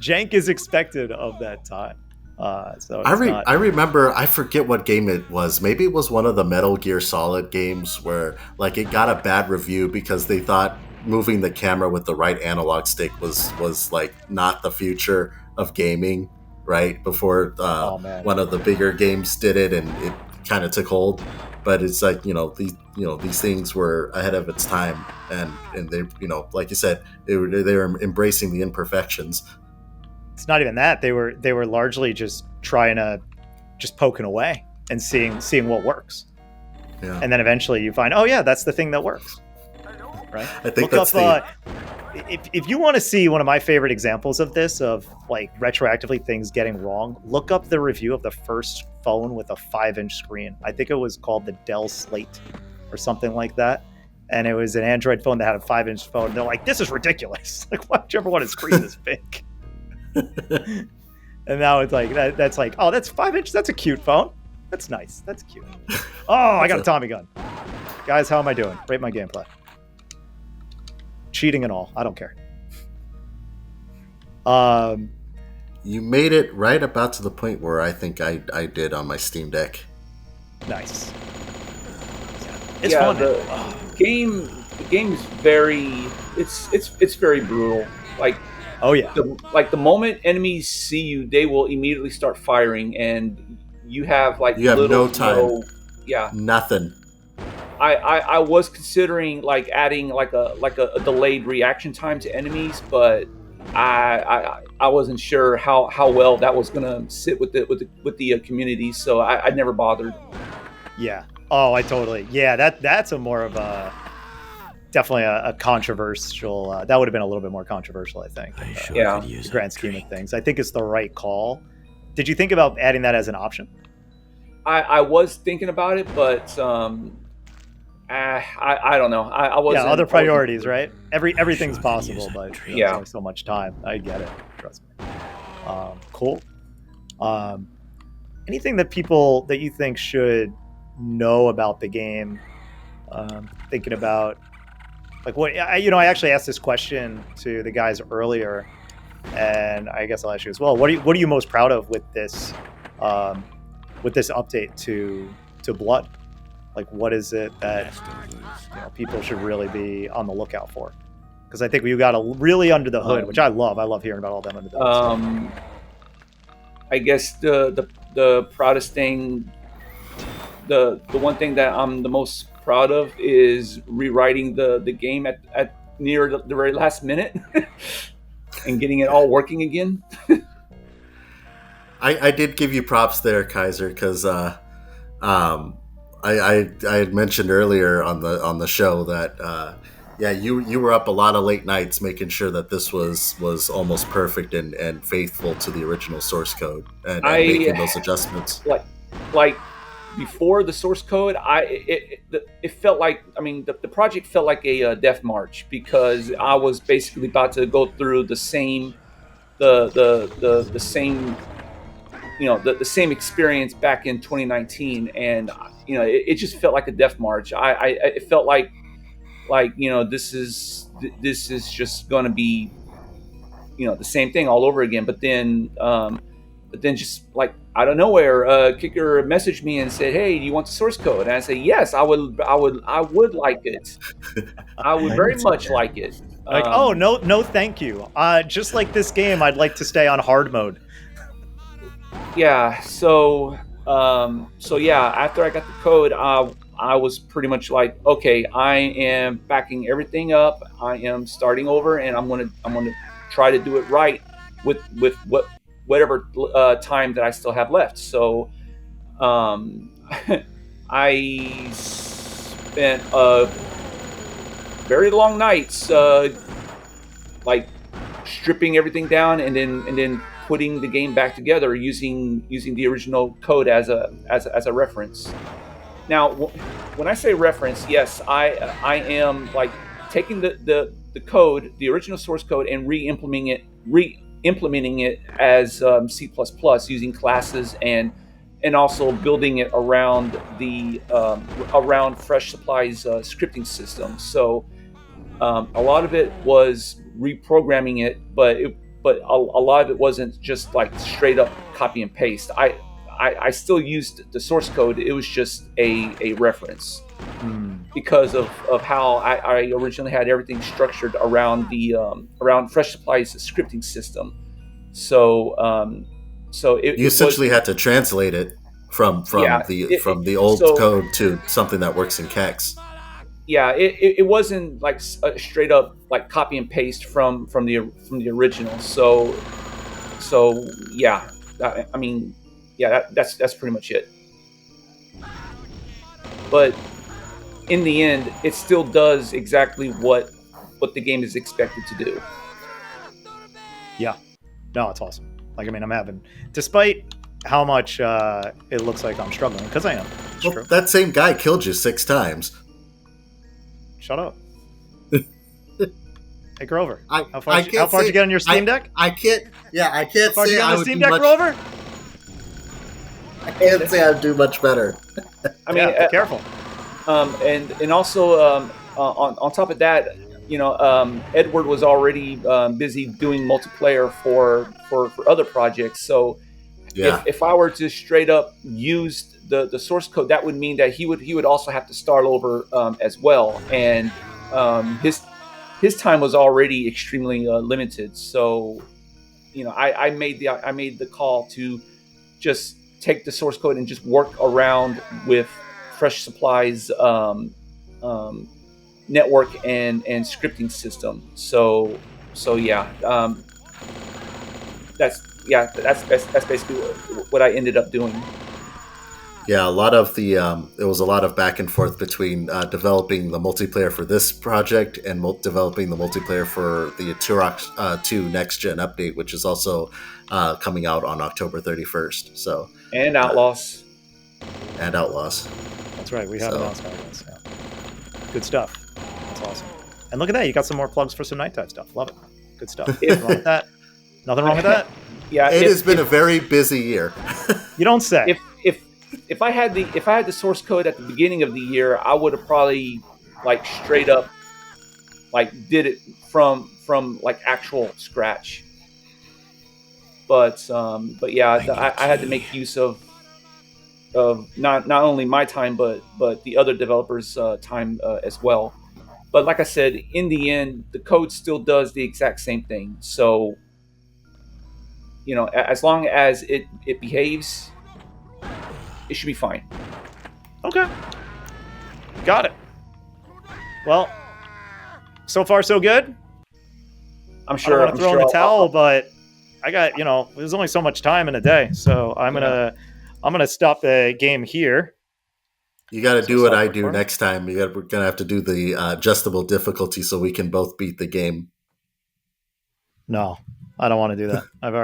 jank is expected of that time.
I remember, I forget what game it was. Maybe it was one of the Metal Gear Solid games where like it got a bad review because they thought moving the camera with the right analog stick was like not the future of gaming, right? Before
Oh man.
one of the bigger games did it, and it kind of took hold. But it's like, these things were ahead of its time, and they, like you said, they were embracing the imperfections.
It's not even that. They were largely just trying to just poking away and seeing what works.
Yeah.
And then eventually you find, oh yeah, that's the thing that works. Right?
I think
Look
that's
up, if you want to see one of my favorite examples of this, of like retroactively things getting wrong, look up the review of the first phone with a 5-inch screen. I think it was called the Dell Slate or something like that. And it was an Android phone that had a 5-inch phone. They're like, this is ridiculous. Like, why would you ever want a screen this big? And now it's like, that's like, oh, that's 5-inch. That's a cute phone. That's nice. That's cute. Oh, I got a Tommy gun. Guys, how am I doing? Rate my gameplay. Cheating and all. I don't care.
You made it right about to the point where I think I did on my Steam Deck.
Nice. It's fun.
The game is very. It's very brutal. Like,
oh yeah.
The moment enemies see you, they will immediately start firing, and you have
no time.
Yeah.
Nothing.
I was considering like adding like a delayed reaction time to enemies, but I wasn't sure how well that was gonna sit with the community, so I never bothered.
Yeah. Oh, I totally. Yeah, that's a more of a definitely a controversial. That would have been a little bit more controversial, I think.
Yeah.
The grand scheme of things, I think it's the right call. Did you think about adding that as an option?
I was thinking about it, but I don't know. I wasn't.
Yeah, other priorities, right? Everything's possible, but there's only so much time. I get it. Trust me. Cool. Anything that people that you think should know about the game? Thinking about like what I actually asked this question to the guys earlier, and I guess I'll ask you as well. What are you most proud of with this update to Blood? Like, what is it that people should really be on the lookout for? Because I think we got really under the hood, which I love. I love hearing about all them under the hood.
I guess the proudest thing, the one thing that I'm the most proud of is rewriting the game at near the very last minute and getting it all working again.
I did give you props there, Kaiser, because I had mentioned earlier on the show that you were up a lot of late nights making sure that this was almost perfect and faithful to the original source code and making those adjustments.
Like before the source code, it felt like, the project felt like a death march, because I was basically about to go through the same the same experience back in 2019, and it just felt like a death march. It felt like this is just going to be the same thing all over again. But then just like out of nowhere, Kicker messaged me and said, "Hey, do you want the source code?" And I said, "Yes, I would like it. I would very much like it."
Like, oh no, thank you. Just like this game, I'd like to stay on hard mode.
Yeah. So after I got the code, I was pretty much like, okay, I am backing everything up. I am starting over, and I'm gonna try to do it right with whatever time that I still have left. So, I spent very long nights, like stripping everything down and then putting the game back together using the original code as a reference. Now, when I say reference, yes, I am like taking the code, the original source code, and re-implementing it as C++ using classes and also building it around the around Fresh Supply's scripting system. So a lot of it was reprogramming it, but a lot of it wasn't just like straight up copy and paste. I still used the source code. It was just a reference. because of how I originally had everything structured around the around Fresh Supply's scripting system. So
You
it was,
essentially had to translate it from
yeah,
the old
so
code to something that works in Kex.
yeah, it wasn't like a straight up like copy and paste from the original. So yeah, I mean, yeah, that's pretty much it. But in the end, it still does exactly what the game is expected to do.
Yeah. No, it's awesome. Like, I mean, I'm having, despite how much it looks like I'm struggling, because I am. It's
Well,
true.
that same guy killed you 6 times.
Shut up. Hey, Grover.
I
How far
can't
did you
say-
get on your Steam Deck?
I can't. Yeah, I
How
can't
far did you
say
get on
I
the
would
Steam
do
Deck,
much.
Grover?
I can't say I'd do much better.
I mean,
Yeah, be careful.
and also on top of that, Edward was already busy doing multiplayer for other projects. So
Yeah,
if I were to straight up use the source code, that would mean that he would also have to start over as well, and his time was already extremely limited. So I made the call to just take the source code and just work around with Fresh Supply's network and scripting system. So yeah, that's basically what I ended up doing.
yeah. A lot of the it was a lot of back and forth between developing the multiplayer for this project and developing the multiplayer for the Turok 2 Next Gen update, which is also coming out on October 31st. So
And Outlaws.
and Outlaws.
That's right. We have
So-
announced Outlaws. Yeah. Good stuff. That's awesome. And look at that. You got some more plugs for some Nightdive stuff. Love it. Good stuff. Nothing wrong with that. Nothing wrong with that.
Yeah,
It has been a very busy year.
You don't say.
If I had the source code at the beginning of the year, I would have probably like straight up like did it from like actual scratch. But yeah, I had to make use of not only my time but the other developers' time as well. But like I said, in the end, the code still does the exact same thing. So as long as it behaves, it should be fine.
Okay. Got it. Well, so far so good.
I'm sure.
I don't want to throw in the
I'll-
towel, but I got, there's only so much time in a day, so I'm gonna stop the game here.
You got to
So
do what
stop
I do
recording.
next time. We're gonna have to do the adjustable difficulty so we can both beat the game.
No, I don't want to do that. I've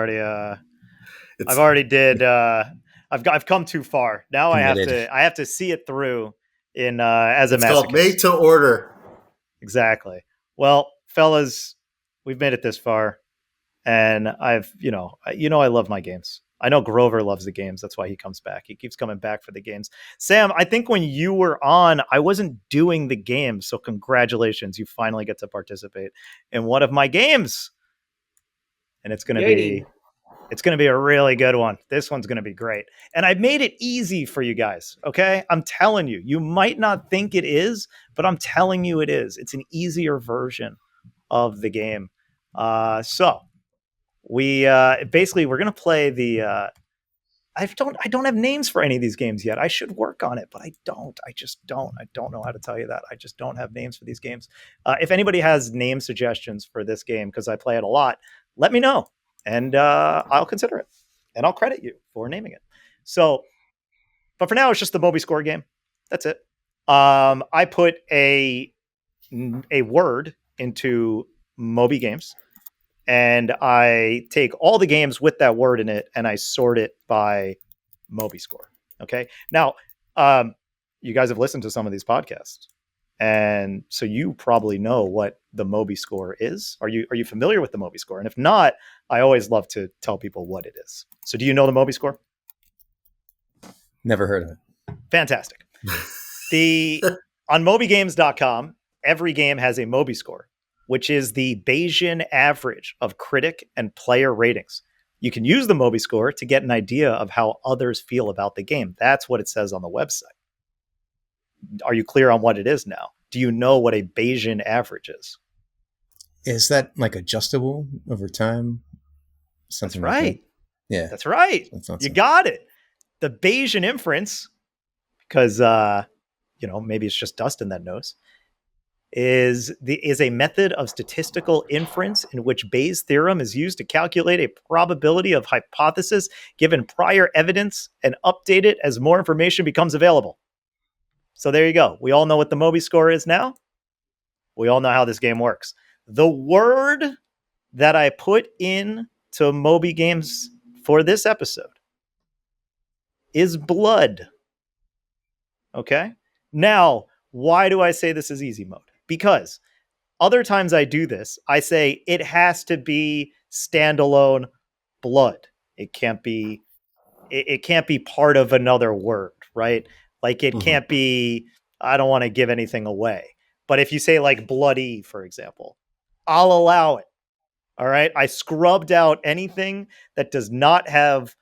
It's,
I've come too far. Now
Committed.
I have to see it through in as a
it's called
masochist.
made to order.
Exactly. Well, fellas, we've made it this far, and I love my games. I know Grover loves the games. That's why he comes back. He keeps coming back for the games. Sam, I think when you were on, I wasn't doing the games, so congratulations. You finally get to participate in one of my games. And it's going to
Yay.
be a really good one. This one's going to be great. And I made it easy for you guys, okay? I'm telling you. You might not think it is, but I'm telling you it is. It's an easier version of the game. So we basically we're gonna play the I don't have names for any of these games yet. I should work on it, but I don't. I just don't. I don't know how to tell you that. I just don't have names for these games. If anybody has name suggestions for this game, because I play it a lot, let me know, and I'll consider it, and I'll credit you for naming it. So, but for now, it's just the Moby Score game. That's it. I put a word into Moby Games, and I take all the games with that word in it and I sort it by Moby Score. Okay. Now, you guys have listened to some of these podcasts, and so you probably know what the Moby Score is. Are you familiar with the Moby Score? And if not, I always love to tell people what it is. So do you know the Moby Score?
Never heard of it.
Fantastic. On MobyGames.com, every game has a Moby Score, which is the Bayesian average of critic and player ratings. You can use the Moby Score to get an idea of how others feel about the game. That's what it says on the website. Are you clear on what it is now? Do you know what a Bayesian average is?
Is that like adjustable over time?
That's
Something like that.
right.
Yeah.
That's right.
I thought
You
so.
got it. The Bayesian inference, because maybe it's just Dustin that knows, is a method of statistical inference in which Bayes' theorem is used to calculate a probability of hypothesis given prior evidence and update it as more information becomes available. So there you go. We all know what the Moby score is now. We all know how this game works. The word that I put in to Moby Games for this episode is blood. Okay? Now, why do I say this is easy mode? Because other times I do this, I say it has to be standalone blood. It can't be part of another word, right? Like it can't be, I don't want to give anything away. But if you say like bloody, for example, I'll allow it. All right. I scrubbed out anything that does not have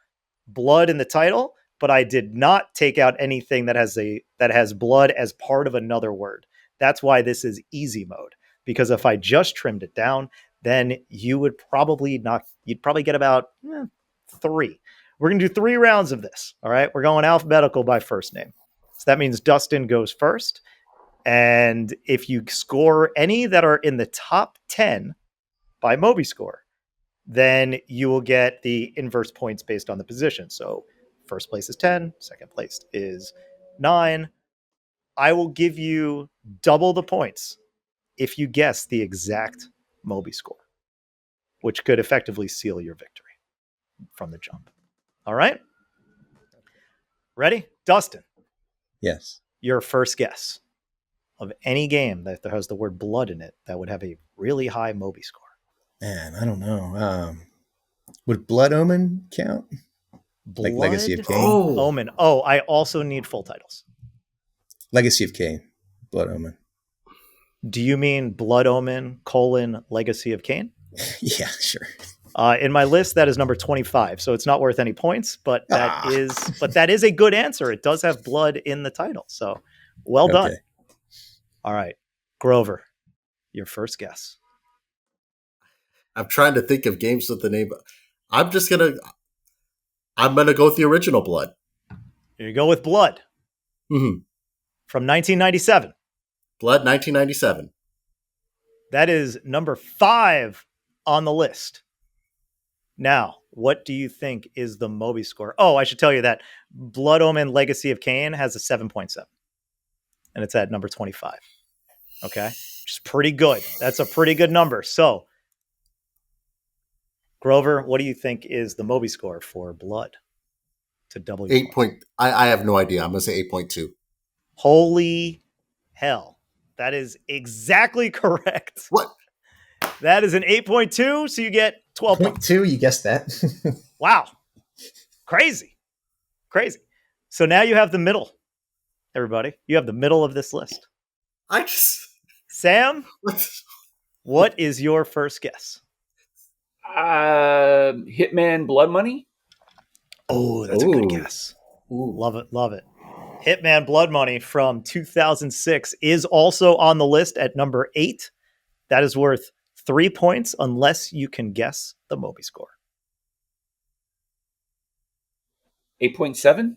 blood in the title, but I did not take out anything that has blood as part of another word. That's why this is easy mode. Because if I just trimmed it down, then you'd probably get about 3. We're going to do 3 rounds of this. All right. We're going alphabetical by first name. So that means Dustin goes first. And if you score any that are in the top 10 by Moby score, then you will get the inverse points based on the position. So first place is 10, second place is 9. I will give you double the points if you guess the exact Moby score, which could effectively seal your victory from the jump. All right? Ready? Dustin.
Yes.
Your first guess of any game that has the word blood in it that would have a really high Moby score.
Man, I don't know. Would Blood Omen count? Like Legacy of Kain?
Omen. Oh, I also need full titles.
Legacy of Kain. Blood Omen.
Do you mean Blood Omen, Legacy of Kain?
Yeah, sure.
In my list, that is number 25, so it's not worth any points, but that is a good answer. It does have blood in the title, so well done. All right, Grover, your first guess.
I'm trying to think of games with the name. I'm gonna go with the original Blood.
Here you go with Blood.
Mm-hmm.
From 1997.
Blood 1997.
That is number 5 on the list. Now, what do you think is the Moby score? Oh, I should tell you that Blood Omen Legacy of Kain has a 7.7. And it's at number 25. Okay? Which is pretty good. That's a pretty good number. So, Grover, what do you think is the Moby score for Blood? To double your
8 point. I have no idea. I'm gonna say 8.2.
Holy hell. That is exactly correct.
What?
That is an 8.2, so you get 12 points.
0.2, you guessed that.
Wow. Crazy. So now you have the middle, everybody. You have the middle of this list. Sam, what is your first guess?
Hitman Blood Money.
Oh, that's a good guess. Ooh. Love it. Hitman Blood Money from 2006 is also on the list at number 8. That is worth 3 points unless you can guess the Moby score.
8.7.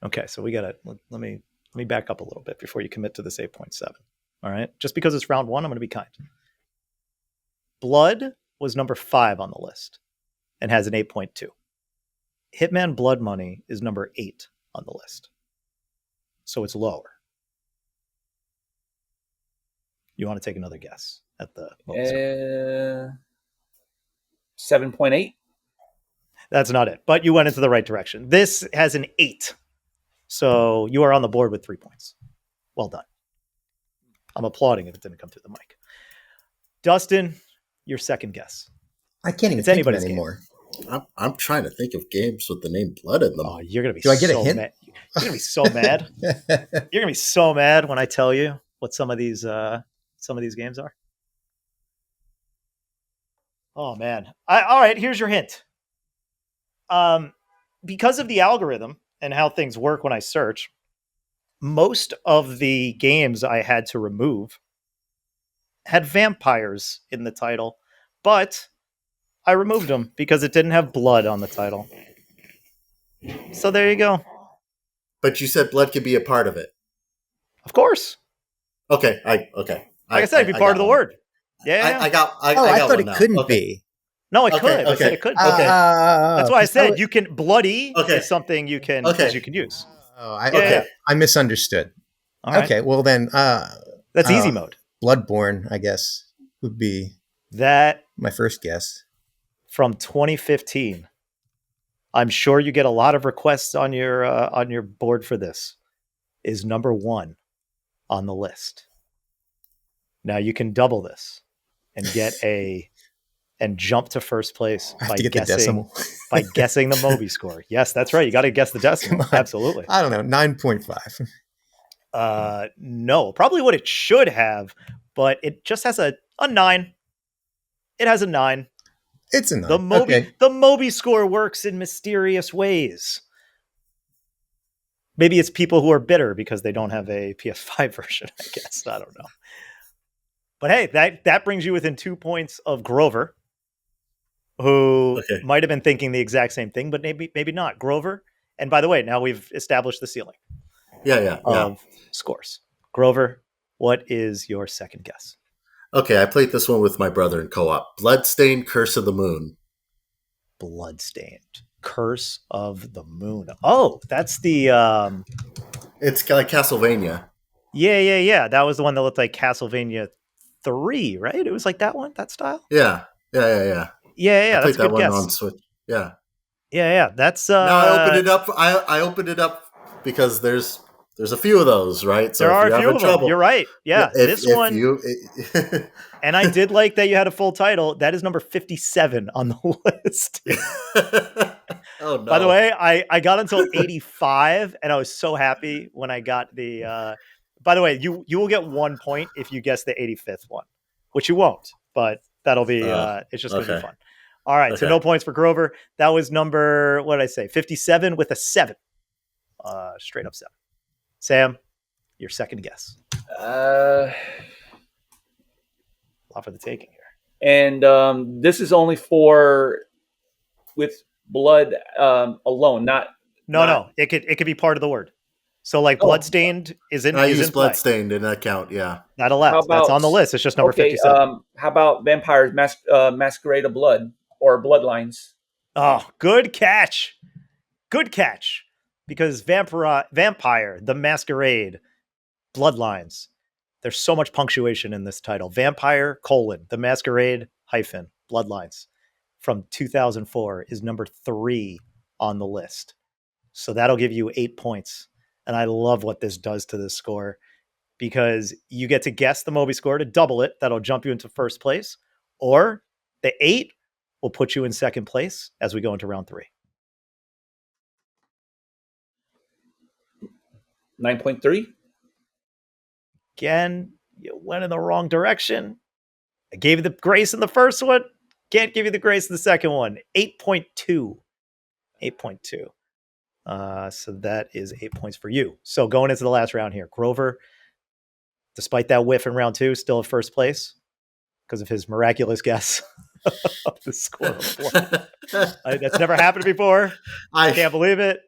Okay, so we gotta let me back up a little bit before you commit to this 8.7. All right, just because it's round 1, I'm going to be kind. Blood was number 5 on the list and has an 8.2. Hitman Blood Money is number 8 on the list, so it's lower. You want to take another guess at the
7.8?
That's not it, but you went into the right direction. This has an 8, so you are on the board with 3 points. Well done. I'm applauding if it didn't come through the mic. Dustin, your second guess.
I can't even think of it anymore.
I'm trying to think of games with the name Blood in them.
Oh, you're gonna be.
Do I get a hint?
Mad. You're gonna be so mad. You're gonna be so mad when I tell you what some of these games are. Oh man! All right, here's your hint. Because of the algorithm and how things work when I search, most of the games I had to remove had vampires in the title, but I removed them because it didn't have blood on the title. So there you go.
But you said blood could be a part of it.
Of course.
Okay.
Like I said, it'd be part of the word. Yeah.
I got
I
got
thought
one
it
now.
couldn't
Okay.
be.
No, it
Okay,
could. I said
okay.
it could.
Okay.
That's why I
'cause
said you can. Bloody
Okay.
is something you can
Okay.
you can use.
Oh,
Yeah.
I misunderstood.
All right.
Okay, well then,
That's easy mode.
Bloodborne, I guess, would be
That
my first guess.
from 2015. I'm sure you get a lot of requests on your board for this. Is number 1 on the list. Now you can double this and get and jump to first place
I have
by
to get the
guessing
decimal.
by guessing the Moby score. Yes, that's right. You got to guess the decimal.
Come on.
Absolutely.
I don't know, 9.5.
No, probably what it should have, but it just has a 9. It has a 9.
It's a 9.
The Moby score works in mysterious ways. Maybe it's people who are bitter because they don't have a PS5 version, I guess. I don't know. But hey, that brings you within 2 points of Grover, who might have been thinking the exact same thing, but maybe not. Grover, and by the way, now we've established the ceiling of scores. Grover, what is your second guess?
Okay, I played this one with my brother in co-op. Bloodstained Curse of the Moon.
Bloodstained Curse of the Moon. Oh, that's the
It's like Castlevania.
Yeah. That was the one that looked like Castlevania 3, right? It was like that one, that style?
Yeah.
Yeah,
I
that's
played
a
that
good
one
guess.
on Switch. Yeah.
Yeah. That's
Now I opened it up. I opened it up because there's a few of those, right? So
there are
if
a
you're
few
having
of them.
trouble,
You're right. Yeah. This one. And I did like that you had a full title. That is number 57 on the list.
Oh no.
By the way, I got until 85 and I was so happy when I got the by the way, you will get 1 point if you guess the 85th one, which you won't, but that'll be it's just gonna be fun. All right, so no points for Grover. That was number, what did I say? 57 with a 7. Straight up 7. Sam, your second guess. A lot for the taking here.
And this is only for with blood alone, not
no. It could be part of the word. So like bloodstained is in.
I
is
use
in play.
bloodstained in that count. Yeah,
that allows. That's on the list. It's just number 57.
How about vampires masquerade of blood or bloodlines?
Oh, good catch. Good catch. Because Vampire, the Masquerade, Bloodlines. There's so much punctuation in this title. Vampire, the Masquerade, Bloodlines from 2004 is number 3 on the list. So that'll give you 8 points. And I love what this does to this score because you get to guess the Moby score to double it. That'll jump you into first place. Or the 8 will put you in second place as we go into round 3.
9.3.
Again, you went in the wrong direction. I gave you the grace in the first one. Can't give you the grace in the second one. 8.2. 8.2. So that is 8 points for you. So going into the last round here, Grover, despite that whiff in round 2, still at first place because of his miraculous guess of the score of blood. That's never happened before. I can't believe it.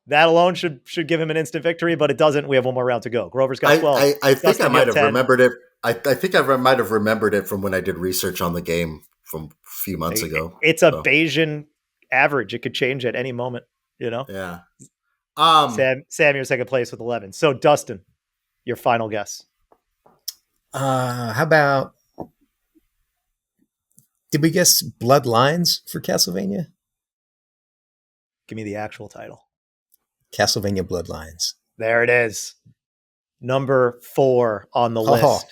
That alone should give him an instant victory, but it doesn't. We have one more round to go. Grover's got 12.
I think I might have remembered it. I think I might have remembered it from when I did research on the game from a few months ago.
It's a Bayesian average. It could change at any moment, you know?
Yeah.
Sam, you're second place with 11. So, Dustin, your final guess.
How about, did we guess Bloodlines for Castlevania?
Give me the actual title.
Castlevania Bloodlines.
There it is. Number 4 on the list.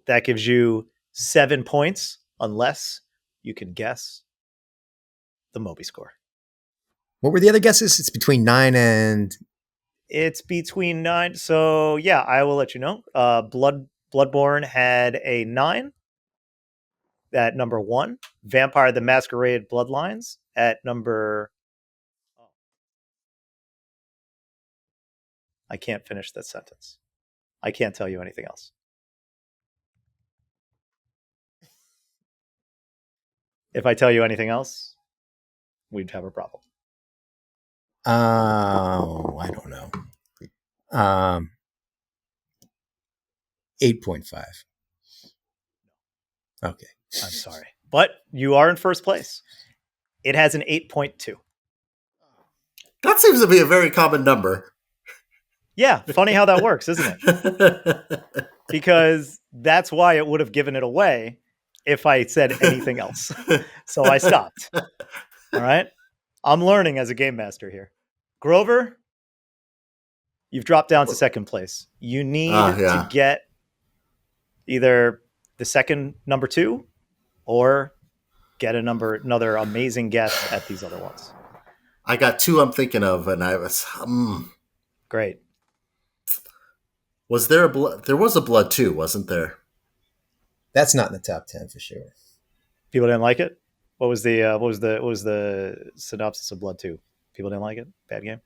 That gives you 7 points unless you can guess the Moby score.
What were the other guesses? It's between 9 and...
It's between 9. So, yeah, I will let you know. Bloodborne had a 9 at number 1. Vampire the Masquerade Bloodlines at number... I can't finish that sentence. I can't tell you anything else. If I tell you anything else, we'd have a problem.
I don't know. 8.5. Okay.
I'm sorry. But you are in first place. It has an 8.2.
That seems to be a very common number.
Yeah, funny how that works, isn't it? Because that's why it would have given it away if I said anything else. So I stopped. All right. I'm learning as a game master here. Grover, you've dropped down to second place. You need to get either the second number 2 or get another amazing guess at these other ones.
I got 2 I'm thinking of, and I was
great.
Was there a blood? There was a blood 2, wasn't there?
That's not in the top 10 for sure.
People didn't like it. What was the synopsis of Blood 2? People didn't like it. Bad game.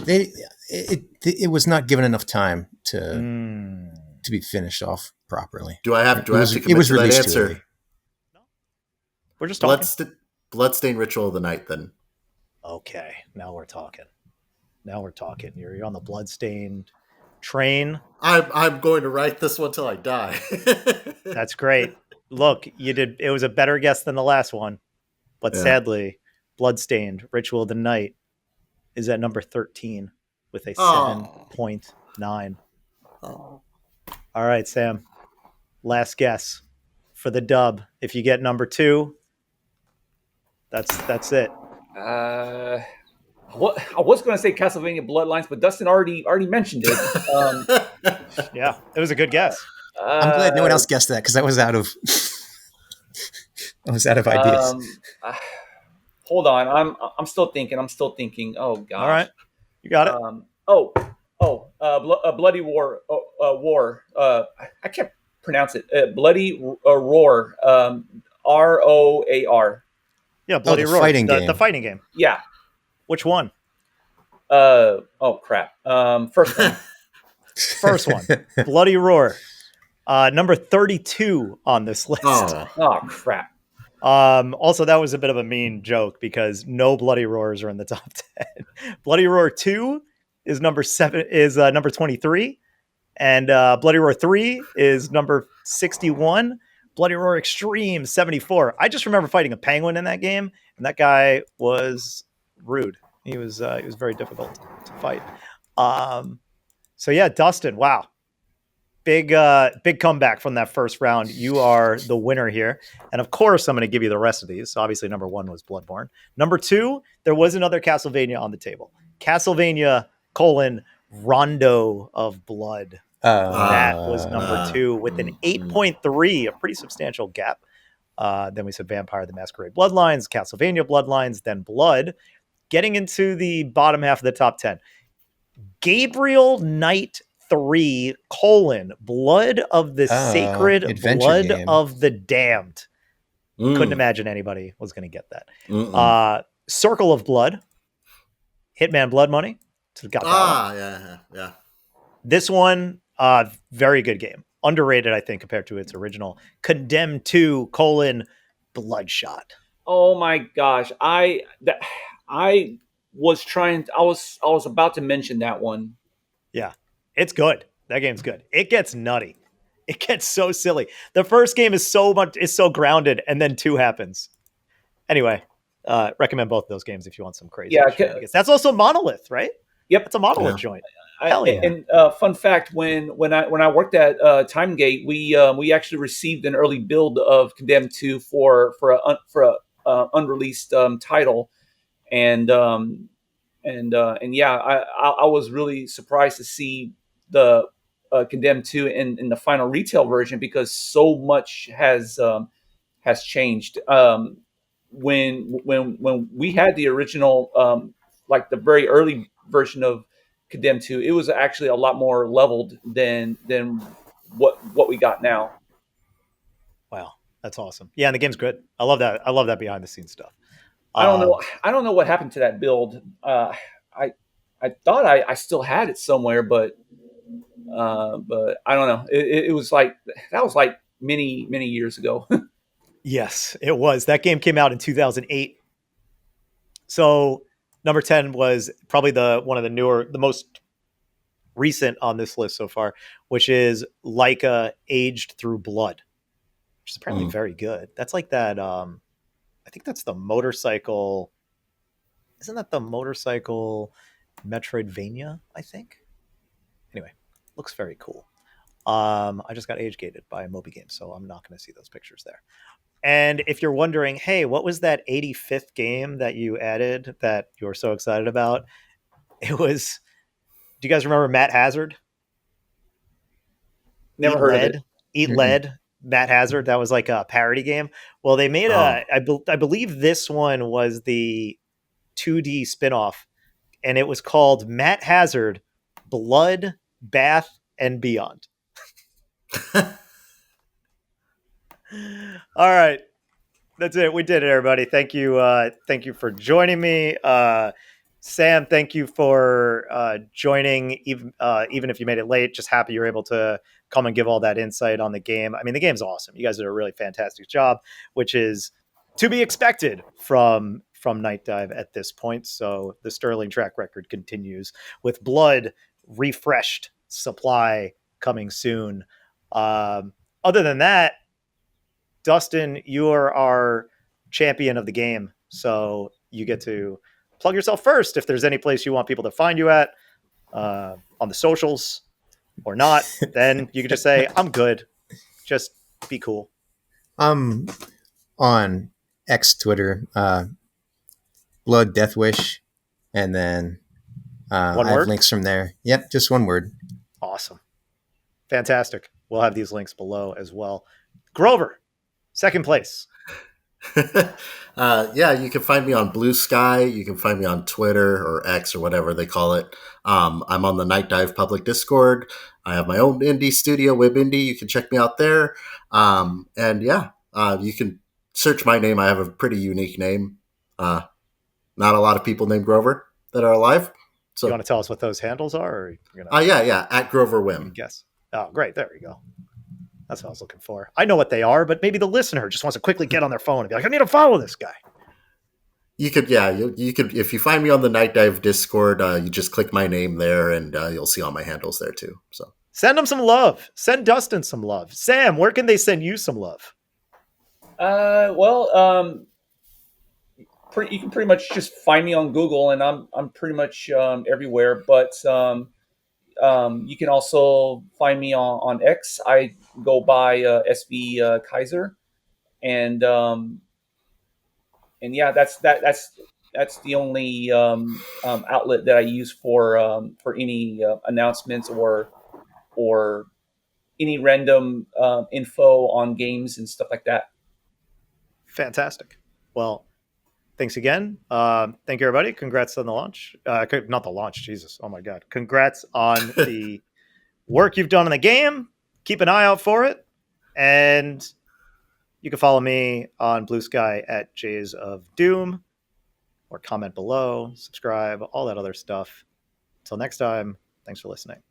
It was not given enough time to be finished off properly.
Do I have to commit to that answer?
No. We're just talking.
Bloodstained Ritual of the Night, then.
Okay, now we're talking. You're on the Bloodstained train.
I'm going to write this one till I die.
That's great. Look, you did. It was a better guess than the last one, but sadly, Bloodstained Ritual of the Night is at number 13 with a 7.9. All right, Sam. Last guess for the dub. If you get number 2, that's it.
I was going to say Castlevania Bloodlines, but Dustin already mentioned it.
Yeah, it was a good guess.
I'm glad no one else guessed that because I was out of ideas.
Hold on, I'm still thinking. Oh gosh.
All right, you got
it. Bloody War. War. I can't pronounce it. Bloody Roar. ROAR.
Yeah, Bloody Roar. The fighting game.
Yeah.
Which one?
Oh crap. First one.
First one. Bloody Roar. Number 32 on this list.
Oh crap.
Also, that was a bit of a mean joke because no Bloody Roars are in the top 10. Bloody Roar 2 is number 23, and Bloody Roar 3 is number 61. Bloody Roar Extreme 74. I just remember fighting a penguin in that game, and that guy was rude. He was very difficult to fight. So yeah, Dustin, wow. Big comeback from that first round. You are the winner here. And of course, I'm going to give you the rest of these. So obviously, number 1 was Bloodborne. Number 2, there was another Castlevania on the table. Castlevania : Rondo of Blood. That was number 2 with an 8.3, a pretty substantial gap. Then we said Vampire the Masquerade Bloodlines, Castlevania Bloodlines, then Blood. Getting into the bottom half of the top 10. Gabriel Knight 3: Blood of the Sacred, Blood
game.
of the Damned. Couldn't imagine anybody was going to get that. Circle of Blood, Hitman Blood Money. So got that one.
Yeah.
This one, very good game. Underrated, I think, compared to its original. Condemned 2: Bloodshot.
Oh my gosh, I was about to mention that one.
Yeah, it's good. That game's good. It gets nutty. It gets so silly. The first game is so grounded, and then 2 happens. Anyway, recommend both of those games if you want some crazy.
Yeah,
that's also Monolith, right?
Yep,
it's a Monolith joint. Hell yeah.
And fun fact: when I worked at Timegate, we actually received an early build of Condemned 2 for a unreleased title, and yeah, I was really surprised to see the Condemned 2 in the final retail version because so much has changed. When we had the original, like the very early version of Condemned 2, it was actually a lot more leveled than what we got now.
Wow, that's awesome. Yeah, and the game's good. I love that behind the scenes stuff.
I don't know what happened to that build. I I thought I still had it somewhere, but I don't know. It was like that was like many years ago.
Yes, it was. That game came out in 2008. So number 10 was probably the one of the newer, the most recent on this list so far, which is Leica Aged Through Blood, which is apparently very good. That's like that. I think that's the motorcycle. Isn't that the motorcycle Metroidvania? I think. Anyway, looks very cool. I just got age gated by Moby Games, so I'm not going to see those pictures there. And if you're wondering, hey, what was that 85th game that you added that you were so excited about? It was. Do you guys remember Matt Hazard?
Never heard of it.
Eat Lead. Matt Hazard. That was like a parody game. Well, they made I believe this one was the 2D spinoff, and it was called Matt Hazard, Blood, Bath, and Beyond. All right. That's it. We did it, everybody. Thank you. Thank you for joining me. Sam, thank you for joining, even if you made it late. Just happy you're able to come and give all that insight on the game. I mean, the game's awesome. You guys did a really fantastic job, which is to be expected from Nightdive at this point. So the sterling track record continues with Blood refreshed supply coming soon. Other than that, Dustin, you are our champion of the game. So you get to plug yourself first if there's any place you want people to find you at on the socials or not. Then you can just say, I'm good. Just be cool.
I'm on X Twitter, Blood Death Wish, and then I have links from there. Yep, just one word.
Awesome. Fantastic. We'll have these links below as well. Grover, second place.
Yeah, you can find me on Blue Sky. You can find me on Twitter or X or whatever they call it. I'm on the Nightdive public Discord. I have my own indie studio, Web Indie. You can check me out there. And yeah, you can search my name. I have a pretty unique name. Not a lot of people named Grover that are alive. So
you want to tell us what those handles are? Or
yeah, at Grover Wim.
Guess. Oh, great. There we go. That's what I was looking for. I know what they are, but maybe the listener just wants to quickly get on their phone and be like, I need to follow this guy.
You could, yeah, you could. If you find me on the Nightdive Discord, you just click my name there, and you'll see all my handles there too. So
send them some love. Send Dustin some love. Sam, where can they send you some love?
You can pretty much just find me on Google, and I'm pretty much everywhere. But you can also find me on X. I go by SV Kaiser, and yeah, that's the only outlet that I use for any announcements or any random info on games and stuff like that.
Fantastic. Well, thanks again. Thank you, everybody. Congrats on the launch. Not the launch, Jesus. Oh my God. Congrats on the work you've done in the game. Keep an eye out for it. And you can follow me on Blue Sky at Jays of Doom, or comment below, subscribe, all that other stuff. Until next time, thanks for listening.